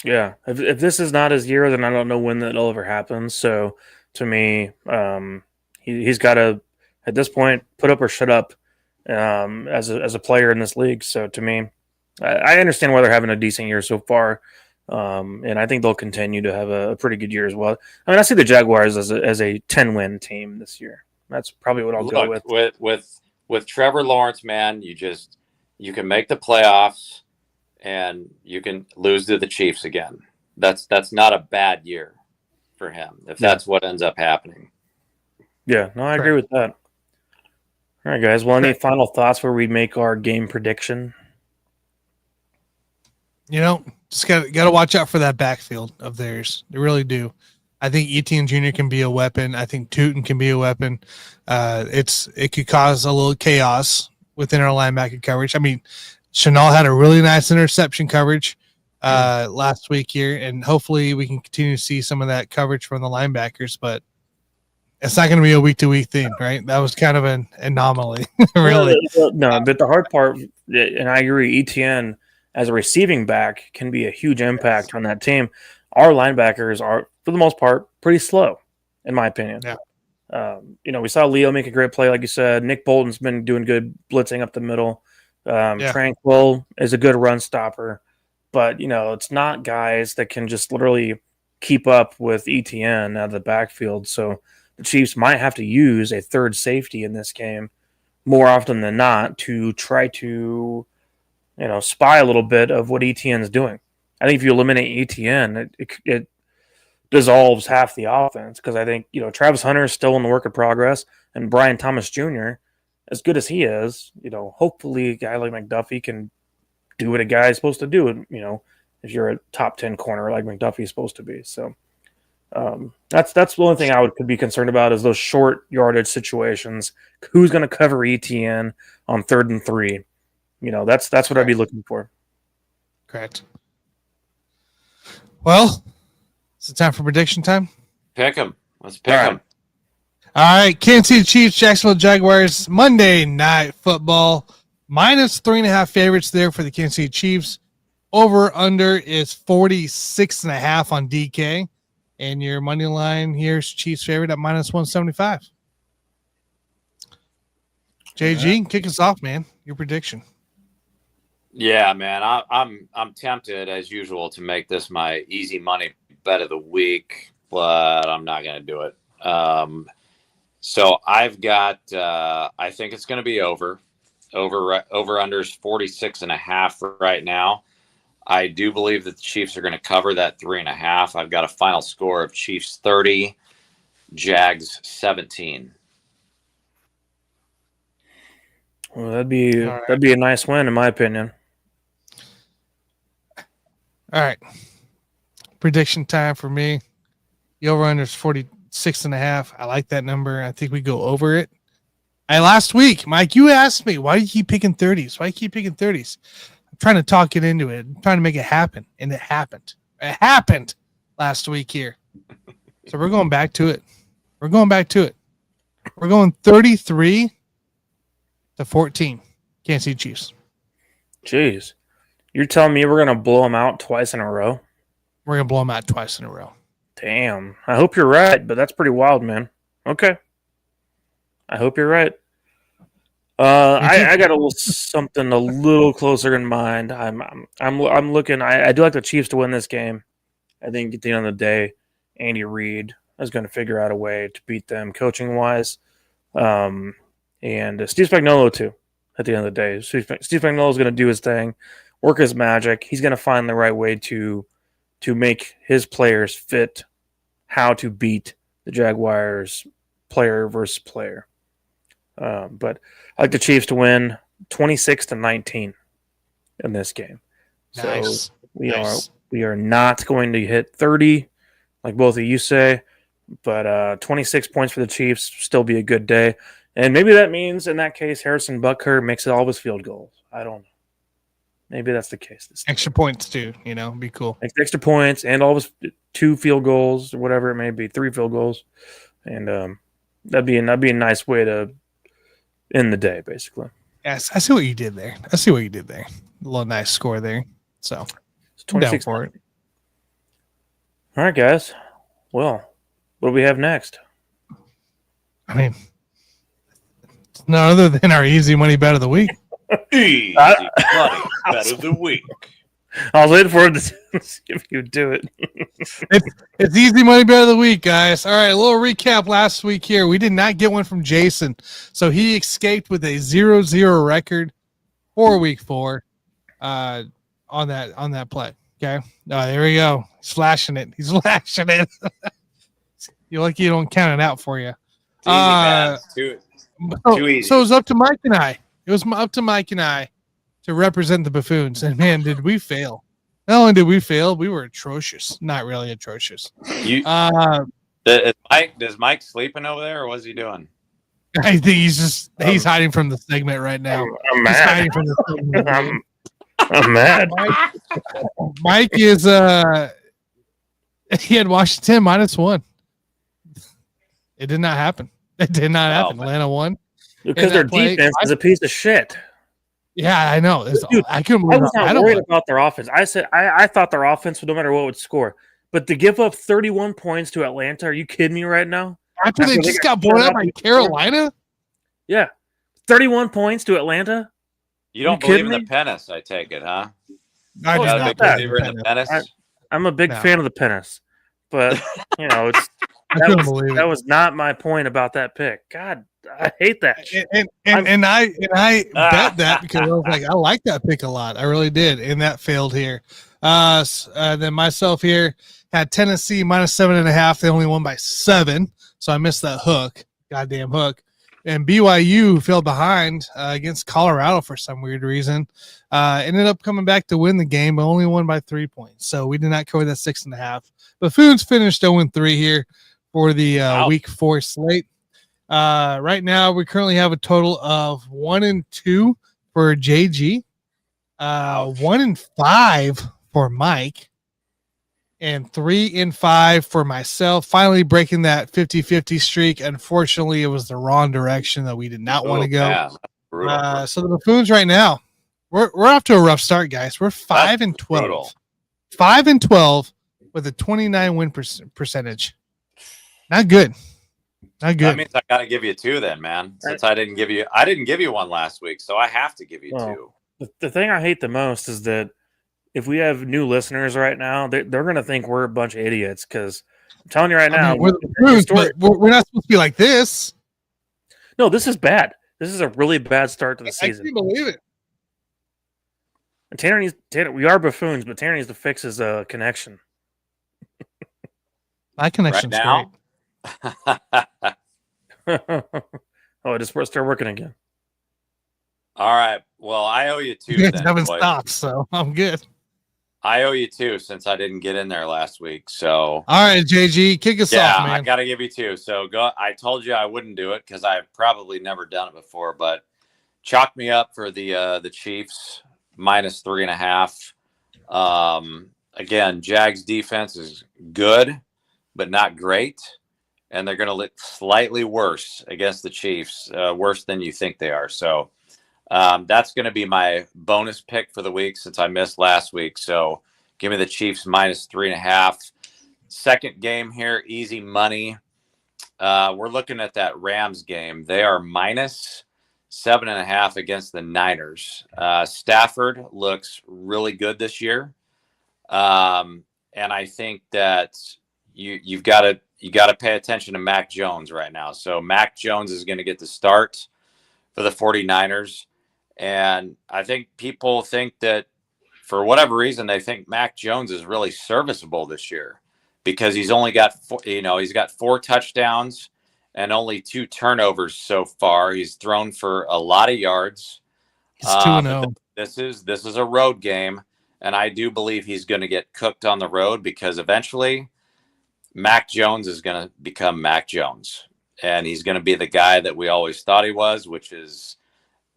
Yeah, if this is not his year, then I don't know when that'll ever happen. So to me, he's got to at this point put up or shut up as a player in this league. So to me, I understand why they're having a decent year so far, and I think they'll continue to have a pretty good year as well. I mean, I see the Jaguars as a 10-win team this year. That's probably what I'll go with. With Trevor Lawrence, man, you can make the playoffs and you can lose to the Chiefs again. That's not a bad year for him if that's what ends up happening. Yeah, no, I agree with that. All right, guys. Well, any final thoughts where we make our game prediction? Just got to watch out for that backfield of theirs. They really do. I think Etienne Jr. can be a weapon. I think Tootin can be a weapon. It could cause a little chaos within our linebacker coverage. I mean, Chanel had a really nice interception coverage last week here, and hopefully we can continue to see some of that coverage from the linebackers, but it's not going to be a week-to-week thing, right? That was kind of an anomaly, really. No, but the hard part, and I agree, ETN as a receiving back can be a huge impact on that team. Our linebackers are, for the most part, pretty slow, in my opinion. Yeah. We saw Leo make a great play, like you said. Nick Bolton's been doing good blitzing up the middle. Tranquil is a good run stopper, but it's not guys that can just literally keep up with ETN out of the backfield. So the Chiefs might have to use a third safety in this game more often than not to try to, spy a little bit of what ETN is doing. I think if you eliminate ETN, it dissolves half the offense because I think, Travis Hunter is still in the work of progress, and Brian Thomas Jr., as good as he is, hopefully a guy like McDuffie can do what a guy is supposed to do, if you're a top 10 corner like McDuffie is supposed to be. So that's the only thing I could be concerned about is those short yardage situations. Who's going to cover ETN on 3rd and 3? That's what I'd be looking for. Correct. Well, is it time for prediction time? Pick them. Let's pick them. All right, Kansas City Chiefs, Jacksonville Jaguars, Monday Night Football. -3.5 favorites there for the Kansas City Chiefs. Over under is 46.5 on DK. And your money line here is Chiefs favorite at -175. JG, kick us off, man. Your prediction. Yeah, man. I'm tempted as usual to make this my easy money bet of the week, but I'm not going to do it. So I've got. I think it's going to be over unders 46.5 right now. I do believe that the Chiefs are going to cover that 3.5. I've got a final score of Chiefs 30, Jags 17. Well, that'd be a nice win in my opinion. All right. Prediction time for me. The over-under is 46.5. I like that number. I think we go over it. Last week, Mike, you asked me, why do you keep picking 30s? Why do you keep picking 30s? I'm trying to talk it into it. I'm trying to make it happen, and it happened. It happened last week here. So we're going back to it. We're going 33-14. Kansas City Chiefs. Jeez. You're telling me we're going to blow them out twice in a row? We're going to blow them out twice in a row. Damn. I hope you're right, but that's pretty wild, man. Okay. I hope you're right. I got something a little closer in mind. I'm looking. I do like the Chiefs to win this game. I think at the end of the day, Andy Reid is going to figure out a way to beat them coaching wise, and Steve Spagnuolo too. At the end of the day, Steve Spagnuolo is going to do his thing, work his magic. He's going to find the right way to make his players fit how to beat the Jaguars player versus player. But I like the Chiefs to win 26-19 in this game. Nice. So we are not going to hit 30, like both of you say, but 26 points for the Chiefs still be a good day. And maybe that means in that case Harrison Butker makes it all of his field goals. I don't know. Maybe that's the case. This Extra points too, be cool. extra points and all of his 2 field goals or whatever it may be, 3 field goals, and that'd be a nice way to end the day, basically. Yes, I see what you did there. A little nice score there. So It's 26 for it. All right, guys. Well, what do we have next? I mean, it's none other than our easy money bet of the week. Easy money bet of the week. I was waiting for him to see if you would do it. It's easy money bet of the week, guys. All right, a little recap last week here. We did not get one from Jason, so he escaped with a 0-0 record for week 4 on that play. Okay, there we go. He's flashing it. You're lucky you don't count it out for you. It's easy, man. It's too easy. So it was up to Mike and I. To represent the Buffoons. And man, did we fail. Not only did we fail, we were atrocious. Not really atrocious. Does Mike sleeping over there, or what's he doing? I think he's hiding from the segment right now. I'm mad. Hiding from the segment. I'm mad. Mike is he had Washington -1. It did not happen. Atlanta won. Because their defense is a piece of shit. Yeah, I know. Dude, I couldn't I believe was not worried about their offense. I said I thought their offense, no matter what, would score. But to give up 31 points to Atlanta, are you kidding me right now? After they just got blown out by Carolina? Yeah. 31 points to Atlanta? You don't believe in the Pennis, I take it, huh? I You're just not a big believer in the Pennis? I'm a big fan of the Pennis. But, it's that was not my point about that pick. God, I hate that. And I bet that because I was like, I like that pick a lot. I really did. And that failed here. Then myself here had Tennessee -7.5. They only won by 7. So I missed that hook. Goddamn hook. And BYU fell behind against Colorado for some weird reason. Ended up coming back to win the game, but only won by 3 points. So we did not cover that 6.5. Buffoons finished 0-3 here for the week 4 slate. Right now, we currently have a total of 1-2 for JG, 1-5 for Mike, and 3-5 for myself. Finally breaking that 50-50 streak. Unfortunately, it was the wrong direction that we did not want to go. So the Buffoons right now, we're off to a rough start, guys. We're 5-12. 5-12 with a 29 win percentage. Not good. Not good. That means I got to give you 2 then, man. Since I didn't give you one last week, so I have to give you 2. The thing I hate the most is that if we have new listeners right now, they're going to think we're a bunch of idiots because I'm telling you right now, we're the Buffoons, but we're not supposed to be like this. No, this is bad. This is a really bad start to the season. I can't believe it. And Tanner, we are Buffoons, but Tanner needs to fix his connection. My connection's right great. Oh, it just started working again. All right. Well, I owe you 2. You guys haven't stopped, so I'm good. I owe you 2 since I didn't get in there last week. So all right, JG, kick us off, man. I got to give you 2. So go. I told you I wouldn't do it because I've probably never done it before, but chalk me up for the Chiefs -3.5. Again, Jags defense is good, but not great. And they're going to look slightly worse against the Chiefs, worse than you think they are. So that's going to be my bonus pick for the week since I missed last week. So give me the Chiefs -3.5. Second game here, easy money. We're looking at that Rams game. They are -7.5 against the Niners. Stafford looks really good this year. And I think that you got to pay attention to Mac Jones right now. So Mac Jones is going to get the start for the 49ers. And I think people think that for whatever reason, they think Mac Jones is really serviceable this year because he's only got, he's got 4 touchdowns and only 2 turnovers so far. He's thrown for a lot of yards. He's 2-0. This is a road game. And I do believe he's going to get cooked on the road because eventually Mac Jones is going to become Mac Jones. And he's going to be the guy that we always thought he was, which is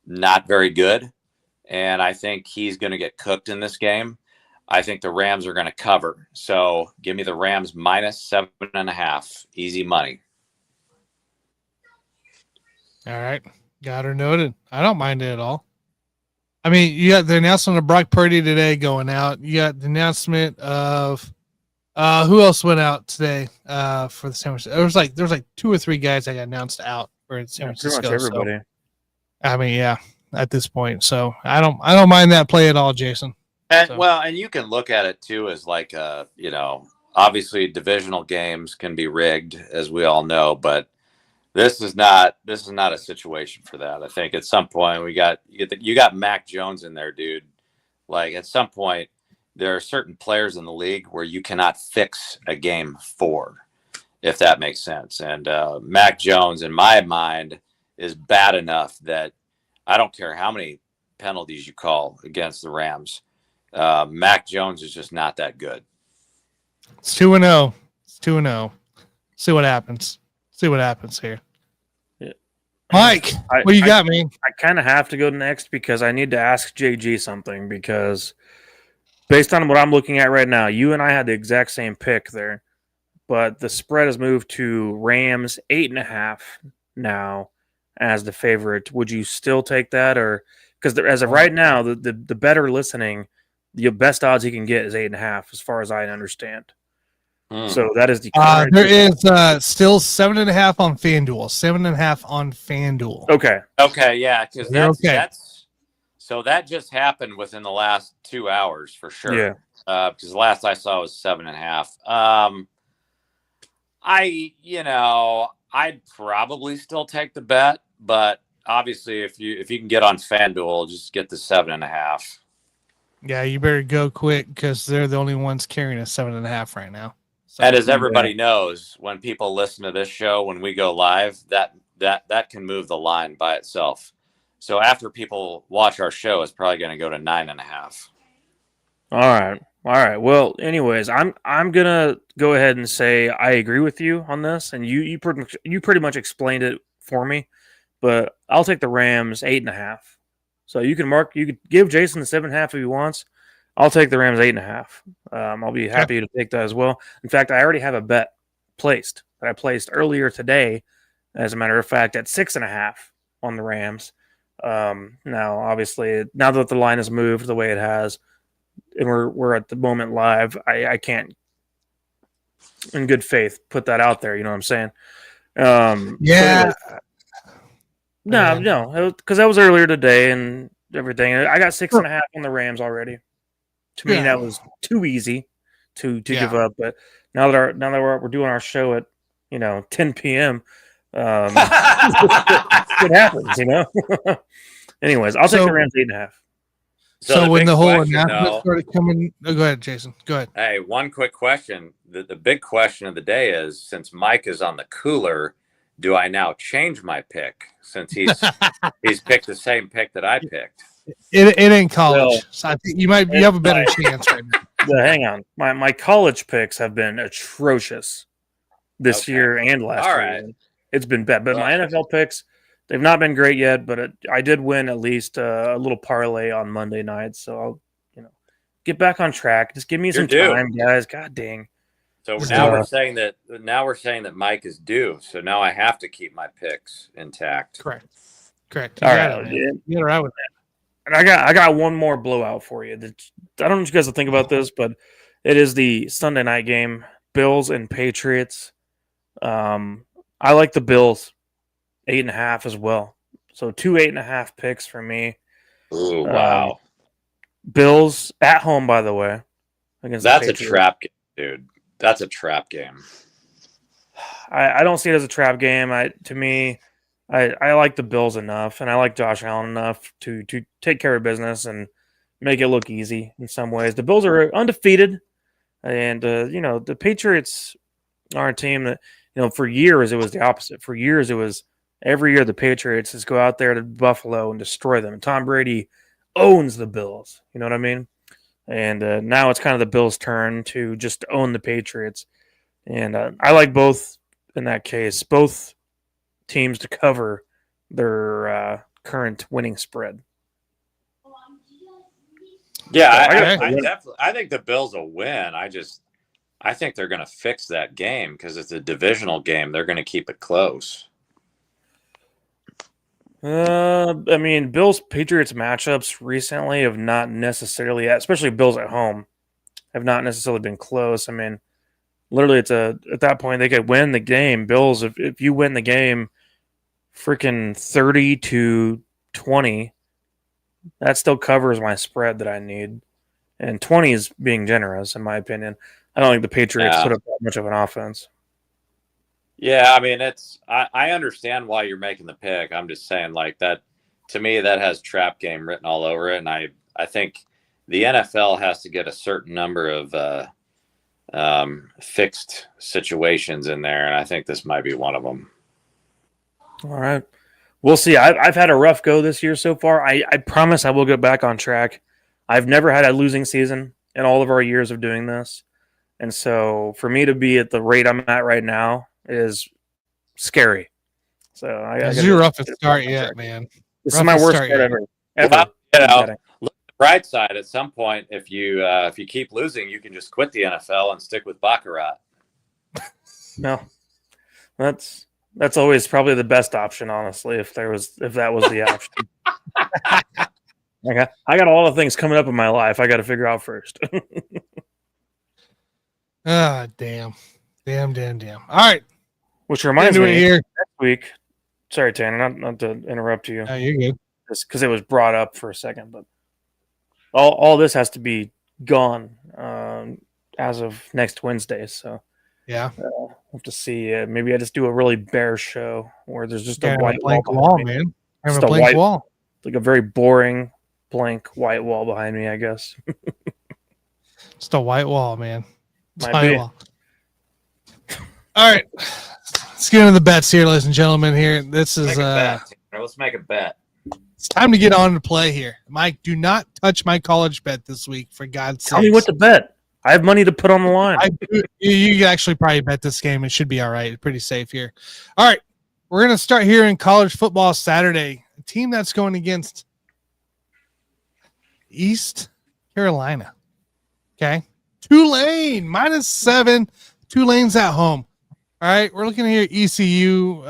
not very good. and I think he's going to get cooked in this game. I think the Rams are going to cover. So give me the Rams minus 7.5. Easy money. All right. Got her noted. I don't mind it at all. I mean, you got the announcement of Brock Purdy today going out. You got the announcement of who else went out today for the San Francisco. There was like 2 or 3 guys that got announced out for San Francisco. Pretty much everybody. So, I mean, yeah, at this point. So I don't mind that play at all, Jason. And So. well, and you can look at it too as like obviously divisional games can be rigged, as we all know, but this is not a situation for that. I think at some point you got Mac Jones in there, dude. Like at some point, there are certain players in the league where you cannot fix a game for, if that makes sense. And Mac Jones, in my mind, is bad enough that I don't care how many penalties you call against the Rams. Mac Jones is just not that good. It's 2-0. It's 2-0. See what happens. See what happens here. Yeah. Mike, what you got, man? I kind of have to go next because I need to ask JG something because based on what I'm looking at right now, you and I had the exact same pick there, but the spread has moved to Rams 8.5 now as the favorite. Would you still take that, or because as of right now, the better listening, the best odds he can get is 8.5, as far as I understand. So that is the current. There is still 7.5 on FanDuel. 7.5 on FanDuel. Okay, yeah, because that's so that just happened within the last 2 hours for sure. Yeah, because the last I saw was 7.5. I'd probably still take the bet, but obviously if you can get on FanDuel, just get the 7.5. Yeah, you better go quick because they're the only ones carrying a 7.5 right now. So, and as everybody knows, when people listen to this show, when we go live, that can move the line by itself. So after people watch our show, it's probably going to go to 9.5. All right. Well, anyways, I'm gonna go ahead and say I agree with you on this, and you pretty much explained it for me. But I'll take the Rams 8.5. So you could give Jason the 7.5 if he wants. I'll take the Rams 8.5. I'll be happy to take that as well. In fact, I already have a bet placed that I placed earlier today, as a matter of fact, at 6.5 on the Rams. Now, obviously, now that the line has moved the way it has, and we're at the moment live, I can't, in good faith, put that out there. You know what I'm saying? Yeah. No, because that was earlier today and everything. I got 6.5 on the Rams already. To me, that was too easy to give up. But now that we're doing our show at 10 p.m., it happens, Anyways, I'll take the Rams 8.5. So when the whole announcement started coming, go ahead, Jason. Go ahead. Hey, one quick question. The big question of the day is, since Mike is on the cooler, do I now change my pick since he's picked the same pick that I picked? It ain't college, so I think you have a better chance right now. Hang on, my college picks have been atrocious this year and last year. Right. It's been bad, but my NFL picks, they've not been great yet. But I did win at least a little parlay on Monday night, so I'll get back on track. Just give me some time, guys. God dang. So now we're saying that Mike is due. So now I have to keep my picks intact. Correct. All right. You're right with that. And I got one more blowout for you. I don't know what you guys will think about this, but it is the Sunday night game, Bills and Patriots. I like the Bills 8.5 as well. So 2 8.5 picks for me. Ooh, wow. Bills at home, by the way. That's a trap game, dude. That's a trap game. I don't see it as a trap game. To me, I like the Bills enough, and I like Josh Allen enough to take care of business and make it look easy in some ways. The Bills are undefeated, and the Patriots are a team that for years it was the opposite. For years it was every year the Patriots just go out there to Buffalo and destroy them. And Tom Brady owns the Bills. You know what I mean? And now it's kind of the Bills' turn to just own the Patriots. And I like both in that case, both teams to cover their current winning spread. Yeah, Okay. I think the Bills will win. I think they're going to fix that game because it's a divisional game. They're going to keep it close. I mean, Bills Patriots matchups recently have not necessarily, especially Bills at home, have not necessarily been close. I mean, literally, at that point they could win the game. Bills, if you win the game, freaking 30-20, that still covers my spread that I need, and 20 is being generous in my opinion. I don't think the Patriots put up that much of an offense. Yeah, I mean, I understand why you're making the pick. I'm just saying, like, that to me, that has trap game written all over it. And I think the NFL has to get a certain number of fixed situations in there. And I think this might be one of them. All right. We'll see. I've had a rough go this year so far. I promise I will get back on track. I've never had a losing season in all of our years of doing this. And so for me to be at the rate I'm at right now is scary. So this is your roughest start yet, man. This is my worst start ever. Well, you know, look at the bright side. At some point, if you keep losing, you can just quit the NFL and stick with Baccarat. No, that's always probably the best option, honestly. If that was the option. I got all the things coming up in my life I got to figure out first. Ah, damn. All right. Which reminds me, here next week. Sorry, Tanner, not to interrupt you. Oh, you're good. Just because it was brought up for a second, but all this has to be gone as of next Wednesday. So yeah, we'll have to see. Maybe I just do a really bare show where there's just a white blank wall, man. Just a blank wall, like a very boring blank white wall behind me, I guess. Just a white wall, man. Might be. Wall. All right, let's get into the bets here, ladies and gentlemen. Here, this is let's make a bet. It's time to get on to play here. Mike, do not touch my college bet this week, for God's sake. Tell me what to bet. I have money to put on the line. You actually probably bet this game. It should be all right. Pretty safe here. All right, we're going to start here in college football Saturday. A team that's going against East Carolina. Okay. Tulane, -7. Tulane's at home. All right, we're looking here at ECU,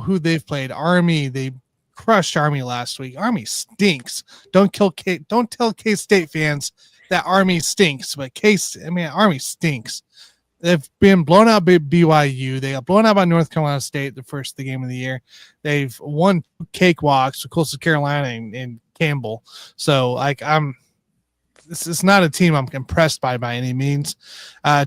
who they've played. Army, they crushed Army last week. Army stinks. Don't tell K-State fans that Army stinks, but Army stinks. They've been blown out by BYU. They got blown out by North Carolina State the game of the year. They've won cakewalks with Coastal Carolina and Campbell. So, this is not a team I'm impressed by any means.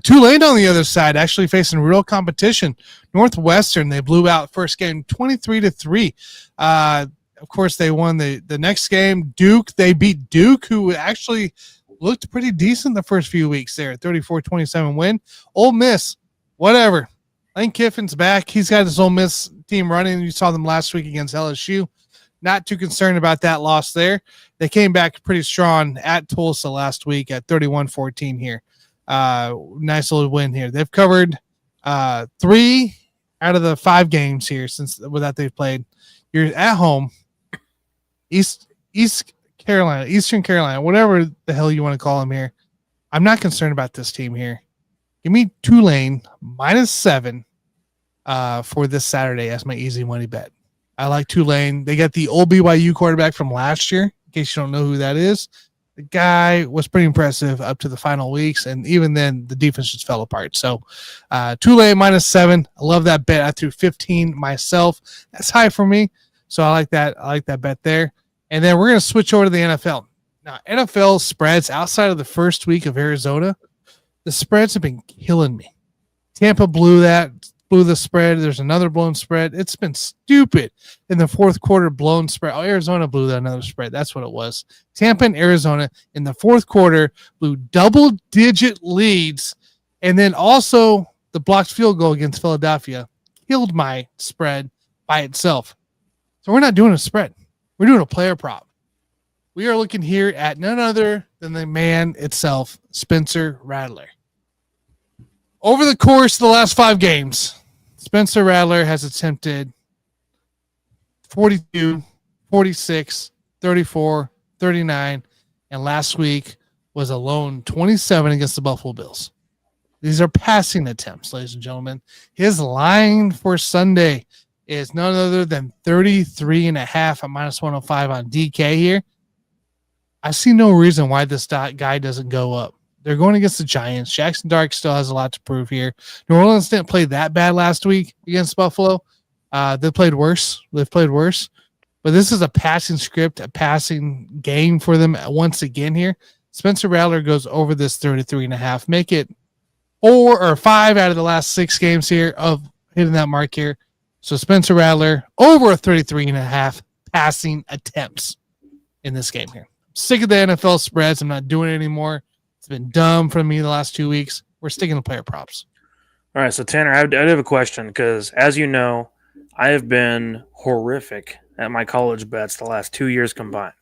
Tulane on the other side, actually facing real competition. Northwestern, they blew out first game 23-3. Of course, they won the next game. Duke, they beat Duke, who actually looked pretty decent the first few weeks there. 34-27 win. Ole Miss, whatever. Lane Kiffin's back. He's got his Ole Miss team running. You saw them last week against LSU. Not too concerned about that loss there. They came back pretty strong at Tulsa last week at 31-14 here. Nice little win here. They've covered 3 out of the 5 games here that they've played. You're at home, Eastern Carolina, whatever the hell you want to call them here. I'm not concerned about this team here. Give me Tulane -7 for this Saturday as my easy money bet. I like Tulane. They got the old BYU quarterback from last year, in case you don't know who that is. The guy was pretty impressive up to the final weeks, and even then, the defense just fell apart. So, Tulane -7. I love that bet. I threw 15 myself. That's high for me, so I like that. I like that bet there. And then we're going to switch over to the NFL. Now, NFL spreads outside of the first week of Arizona, the spreads have been killing me. Tampa blew the spread. There's another blown spread. It's been stupid in the fourth quarter blown spread. Oh, Arizona blew another spread. That's what it was. Tampa and Arizona in the fourth quarter blew double-digit leads, and then also the blocked field goal against Philadelphia killed my spread by itself. So we're not doing a spread. We're doing a player prop. We are looking here at none other than the man itself, Spencer Rattler. Over the course of the last 5 games, Spencer Rattler has attempted 42, 46, 34, 39, and last week was alone 27 against the Buffalo Bills. These are passing attempts, ladies and gentlemen. His line for Sunday is none other than 33.5 at minus 105 on DK here. I see no reason why this guy doesn't go up. They're going against the Giants. Jackson Dark still has a lot to prove here. New Orleans didn't play that bad last week against Buffalo. They played worse. They've played worse. But this is a passing script, a passing game for them once again here. Spencer Rattler goes over this 33.5. Make it 4 or 5 out of the last 6 games here of hitting that mark here. So Spencer Rattler over 33.5 passing attempts in this game here. I'm sick of the NFL spreads. I'm not doing it anymore. It's been dumb for me the last 2 weeks. We're sticking to player props. All right, so Tanner, I have a question because, as you know, I have been horrific at my college bets the last 2 years combined.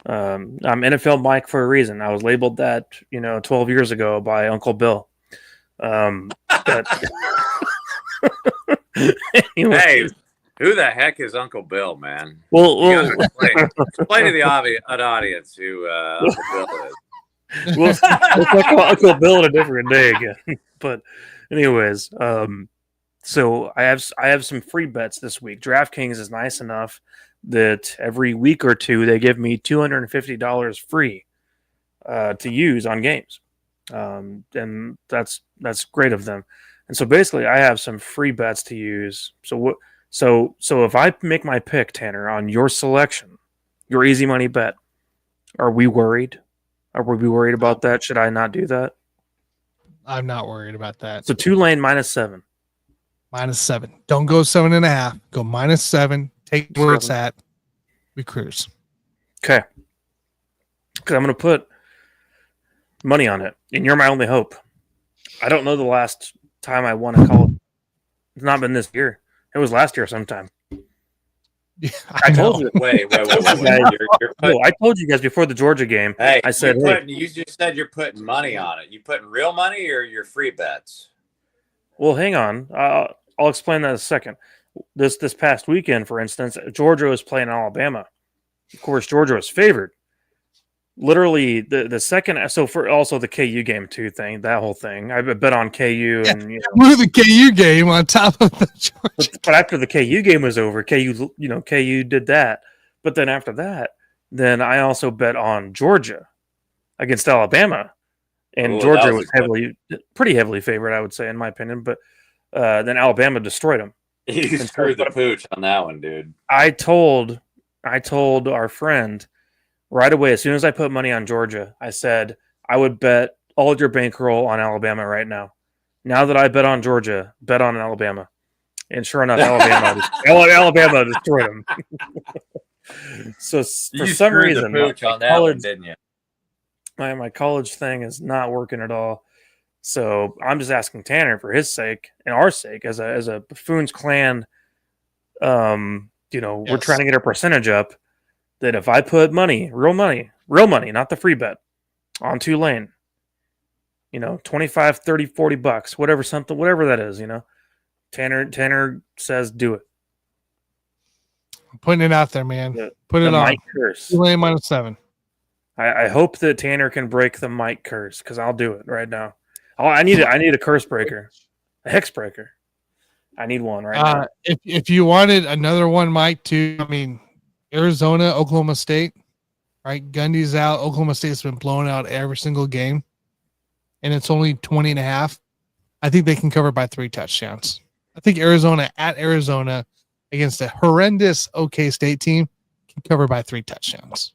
I'm NFL Mike for a reason. I was labeled that, 12 years ago by Uncle Bill. Anyway. Hey, who the heck is Uncle Bill, man? Well, explain to the audience who Uncle Bill is. we'll talk about Uncle Bill on a different day again. But anyways, so I have some free bets this week. DraftKings is nice enough that every week or two they give me $250 free to use on games, and that's great of them. And so basically, I have some free bets to use. So if I make my pick, Tanner, on your selection, your easy money bet, are we worried? Are we worried about that? Should I not do that? I'm not worried about that. So Tulane -7. -7. Don't go 7.5. Go -7. Take where it's at. We cruise. Okay. Because I'm going to put money on it, and you're my only hope. I don't know the last time I won a college. It's not been this year. It was last year sometime. Yeah, I told you. Wait. I told you guys before the Georgia game. Hey, I said, you just said you're putting money on it. You putting real money or your free bets? Well, hang on. I'll explain that in a second. This past weekend, for instance, Georgia was playing Alabama. Of course, Georgia was favored. Literally, the second. So for also the KU game too thing, that whole thing. I bet on KU and blew the KU game on top of the Georgia. But after the KU game was over, KU did that. But then after that, then I also bet on Georgia against Alabama, and Georgia was pretty heavily favored, I would say, in my opinion. But then Alabama destroyed them. You screwed the pooch on that one, dude. I told our friend right away, as soon as I put money on Georgia, I said I would bet all of your bankroll on Alabama right now. Now that I bet on Georgia, bet on Alabama. And sure enough, Alabama destroyed them. So for some reason, my college thing is not working at all. So I'm just asking Tanner for his sake and our sake as a Buffoons Clan. We're trying to get our percentage up. That if I put money, real money, not the free bet, on Tulane, 25, 30, $40, whatever that is, Tanner says do it. I'm putting it out there, man. Put it on. Mike curse. Tulane -7. I hope that Tanner can break the Mike curse because I'll do it right now. I need a curse breaker, a hex breaker. I need one right now. If you wanted another one, Mike, too, Arizona, Oklahoma State, right? Gundy's out. Oklahoma State's been blown out every single game, and it's only 20.5. I think they can cover by 3 touchdowns. I think Arizona at Arizona against a horrendous OK State team can cover by 3 touchdowns.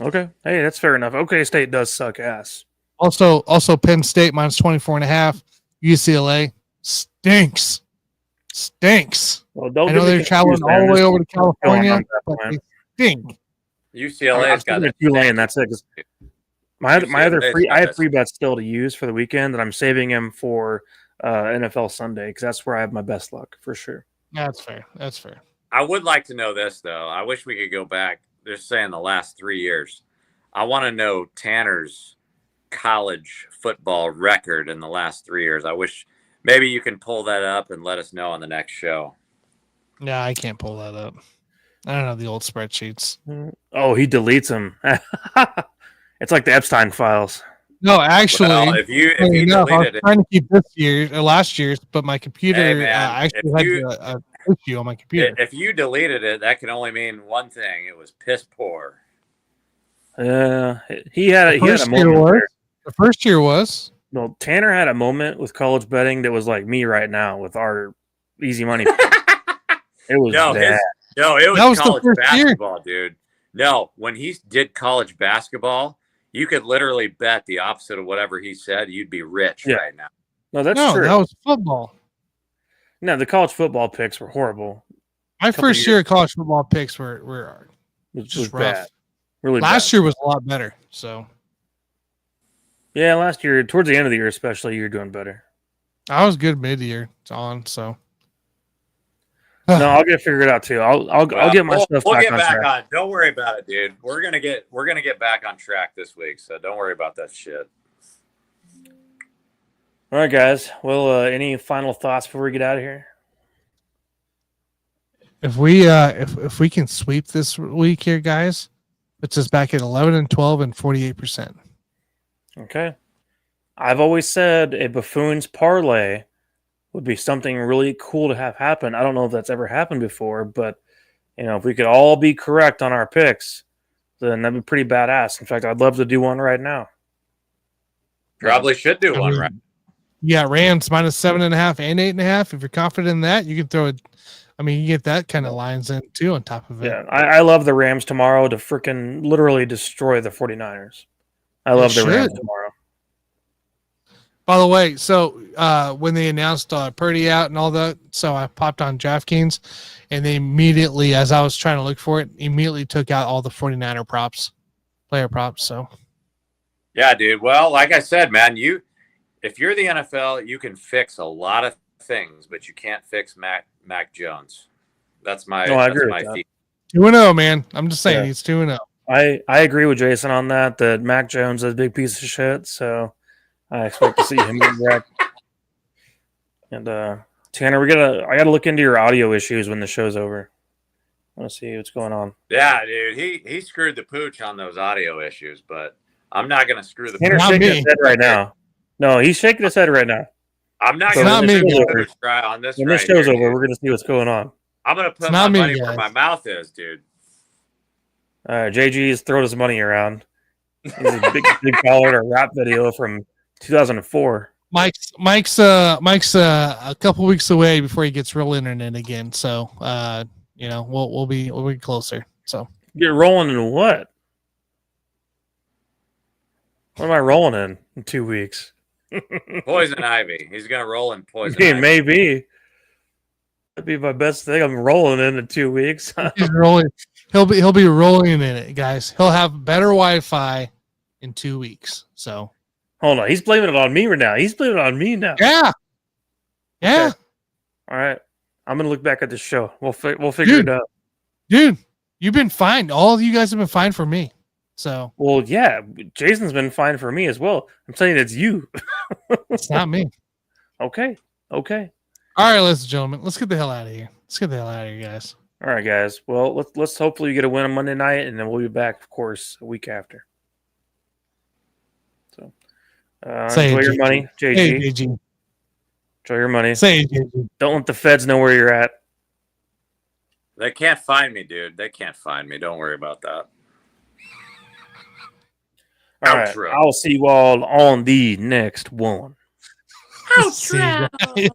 Okay. Hey, that's fair enough. OK State does suck ass. Also Penn State -24.5. UCLA stinks. Well, I know they're traveling all the way over to California, but they stink. UCLA's got Tulane. That's it. My other free, I have free bets still to use for the weekend, and I'm saving them for NFL Sunday because that's where I have my best luck for sure. That's fair. I would like to know this though. I wish we could go back. They're saying the last 3 years. I want to know Tanner's college football record in the last 3 years. I wish. Maybe you can pull that up and let us know on the next show. Yeah, I can't pull that up. I don't know the old spreadsheets. Oh, he deletes them. It's like the Epstein files. No, actually, Well, if you enough, I was deleted it, trying to keep this year or last year's, but my computer hey man, actually had a issue on my computer. if you deleted it, that can only mean one thing. It was piss poor. He had a moment. The first year was. No, Tanner had a moment with college betting that was like me right now with our easy money. It was bad. It That was was college the first year. basketball, dude. No, when he did college basketball, you could literally bet the opposite of whatever he said. You'd be rich right now. No, that's true. That was football. No, the college football picks were horrible. My first year of college football picks were just rough. Bad. Really last year was a lot better. So yeah, last year, towards the end of the year especially, you're doing better. I was good mid-year. It's on, so no, I'll get figured out too. I'll get my stuff we'll back get on back track. on. Don't worry about it, dude. We're gonna get back on track this week, so don't worry about that shit. All right, guys. Well, any final thoughts before we get out of here? If we can sweep this week here, guys, it's us back at 11 and 12 and 48%. Okay. I've always said a buffoon's parlay would be something really cool to have happen. I don't know if that's ever happened before, but if we could all be correct on our picks, then that'd be pretty badass. In fact, I'd love to do one right now. Probably should do one right. Yeah, Rams minus 7.5 and 8.5. If you're confident in that, you can throw it. I mean, you get that kind of lines in too on top of it. Yeah, I love the Rams tomorrow to freaking literally destroy the 49ers. I love the Rams tomorrow. By the way, so when they announced Purdy out and all that, so I popped on DraftKings, and they immediately, as I was trying to look for it, immediately took out all the 49er player props. So, yeah, dude. Well, like I said, man, if you're the NFL, you can fix a lot of things, but you can't fix Mac Jones. That's my. No, I agree with that. 2-0, man. I'm just saying he's 2-0. I agree with Jason on that. That Mac Jones is a big piece of shit. So I expect to see him get back. And Tanner, I gotta look into your audio issues when the show's over. I want to see what's going on. Yeah, dude, he screwed the pooch on those audio issues, but I'm not gonna screw the. Tanner's shaking his head right now. No, he's shaking his head right now. I'm not So gonna when on this. When this show's over, we're gonna see what's going on. I'm gonna put my money where my mouth is, dude. JG's throwing his money around. He's a big caller to a rap video from 2004. Mike's a couple weeks away before he gets real internet again. So we'll be closer. So get rolling in what? What am I rolling in 2 weeks? Poison ivy. He's gonna roll in poison. Ivy. Maybe that'd be my best thing. I'm rolling in 2 weeks. He's rolling. He'll be rolling in it, guys. He'll have better Wi-Fi in 2 weeks. So hold on, he's blaming it on me right now. Yeah. Okay. All right, I'm gonna look back at this show. We'll figure it out. Dude, you've been fine. All of you guys have been fine for me. So well, yeah, Jason's been fine for me as well. I'm telling you, it's you. It's not me. Okay. All right, ladies and gentlemen, let's get the hell out of here. Guys. All right, guys. Well, let's hopefully get a win on Monday night, and then we'll be back, of course, a week after. So, enjoy your money, JG. Hey, JG. Enjoy your money. Say it, JG. Don't let the feds know where you're at. They can't find me, dude. They can't find me. Don't worry about that. All right. I'll see you all on the next one. See you guys.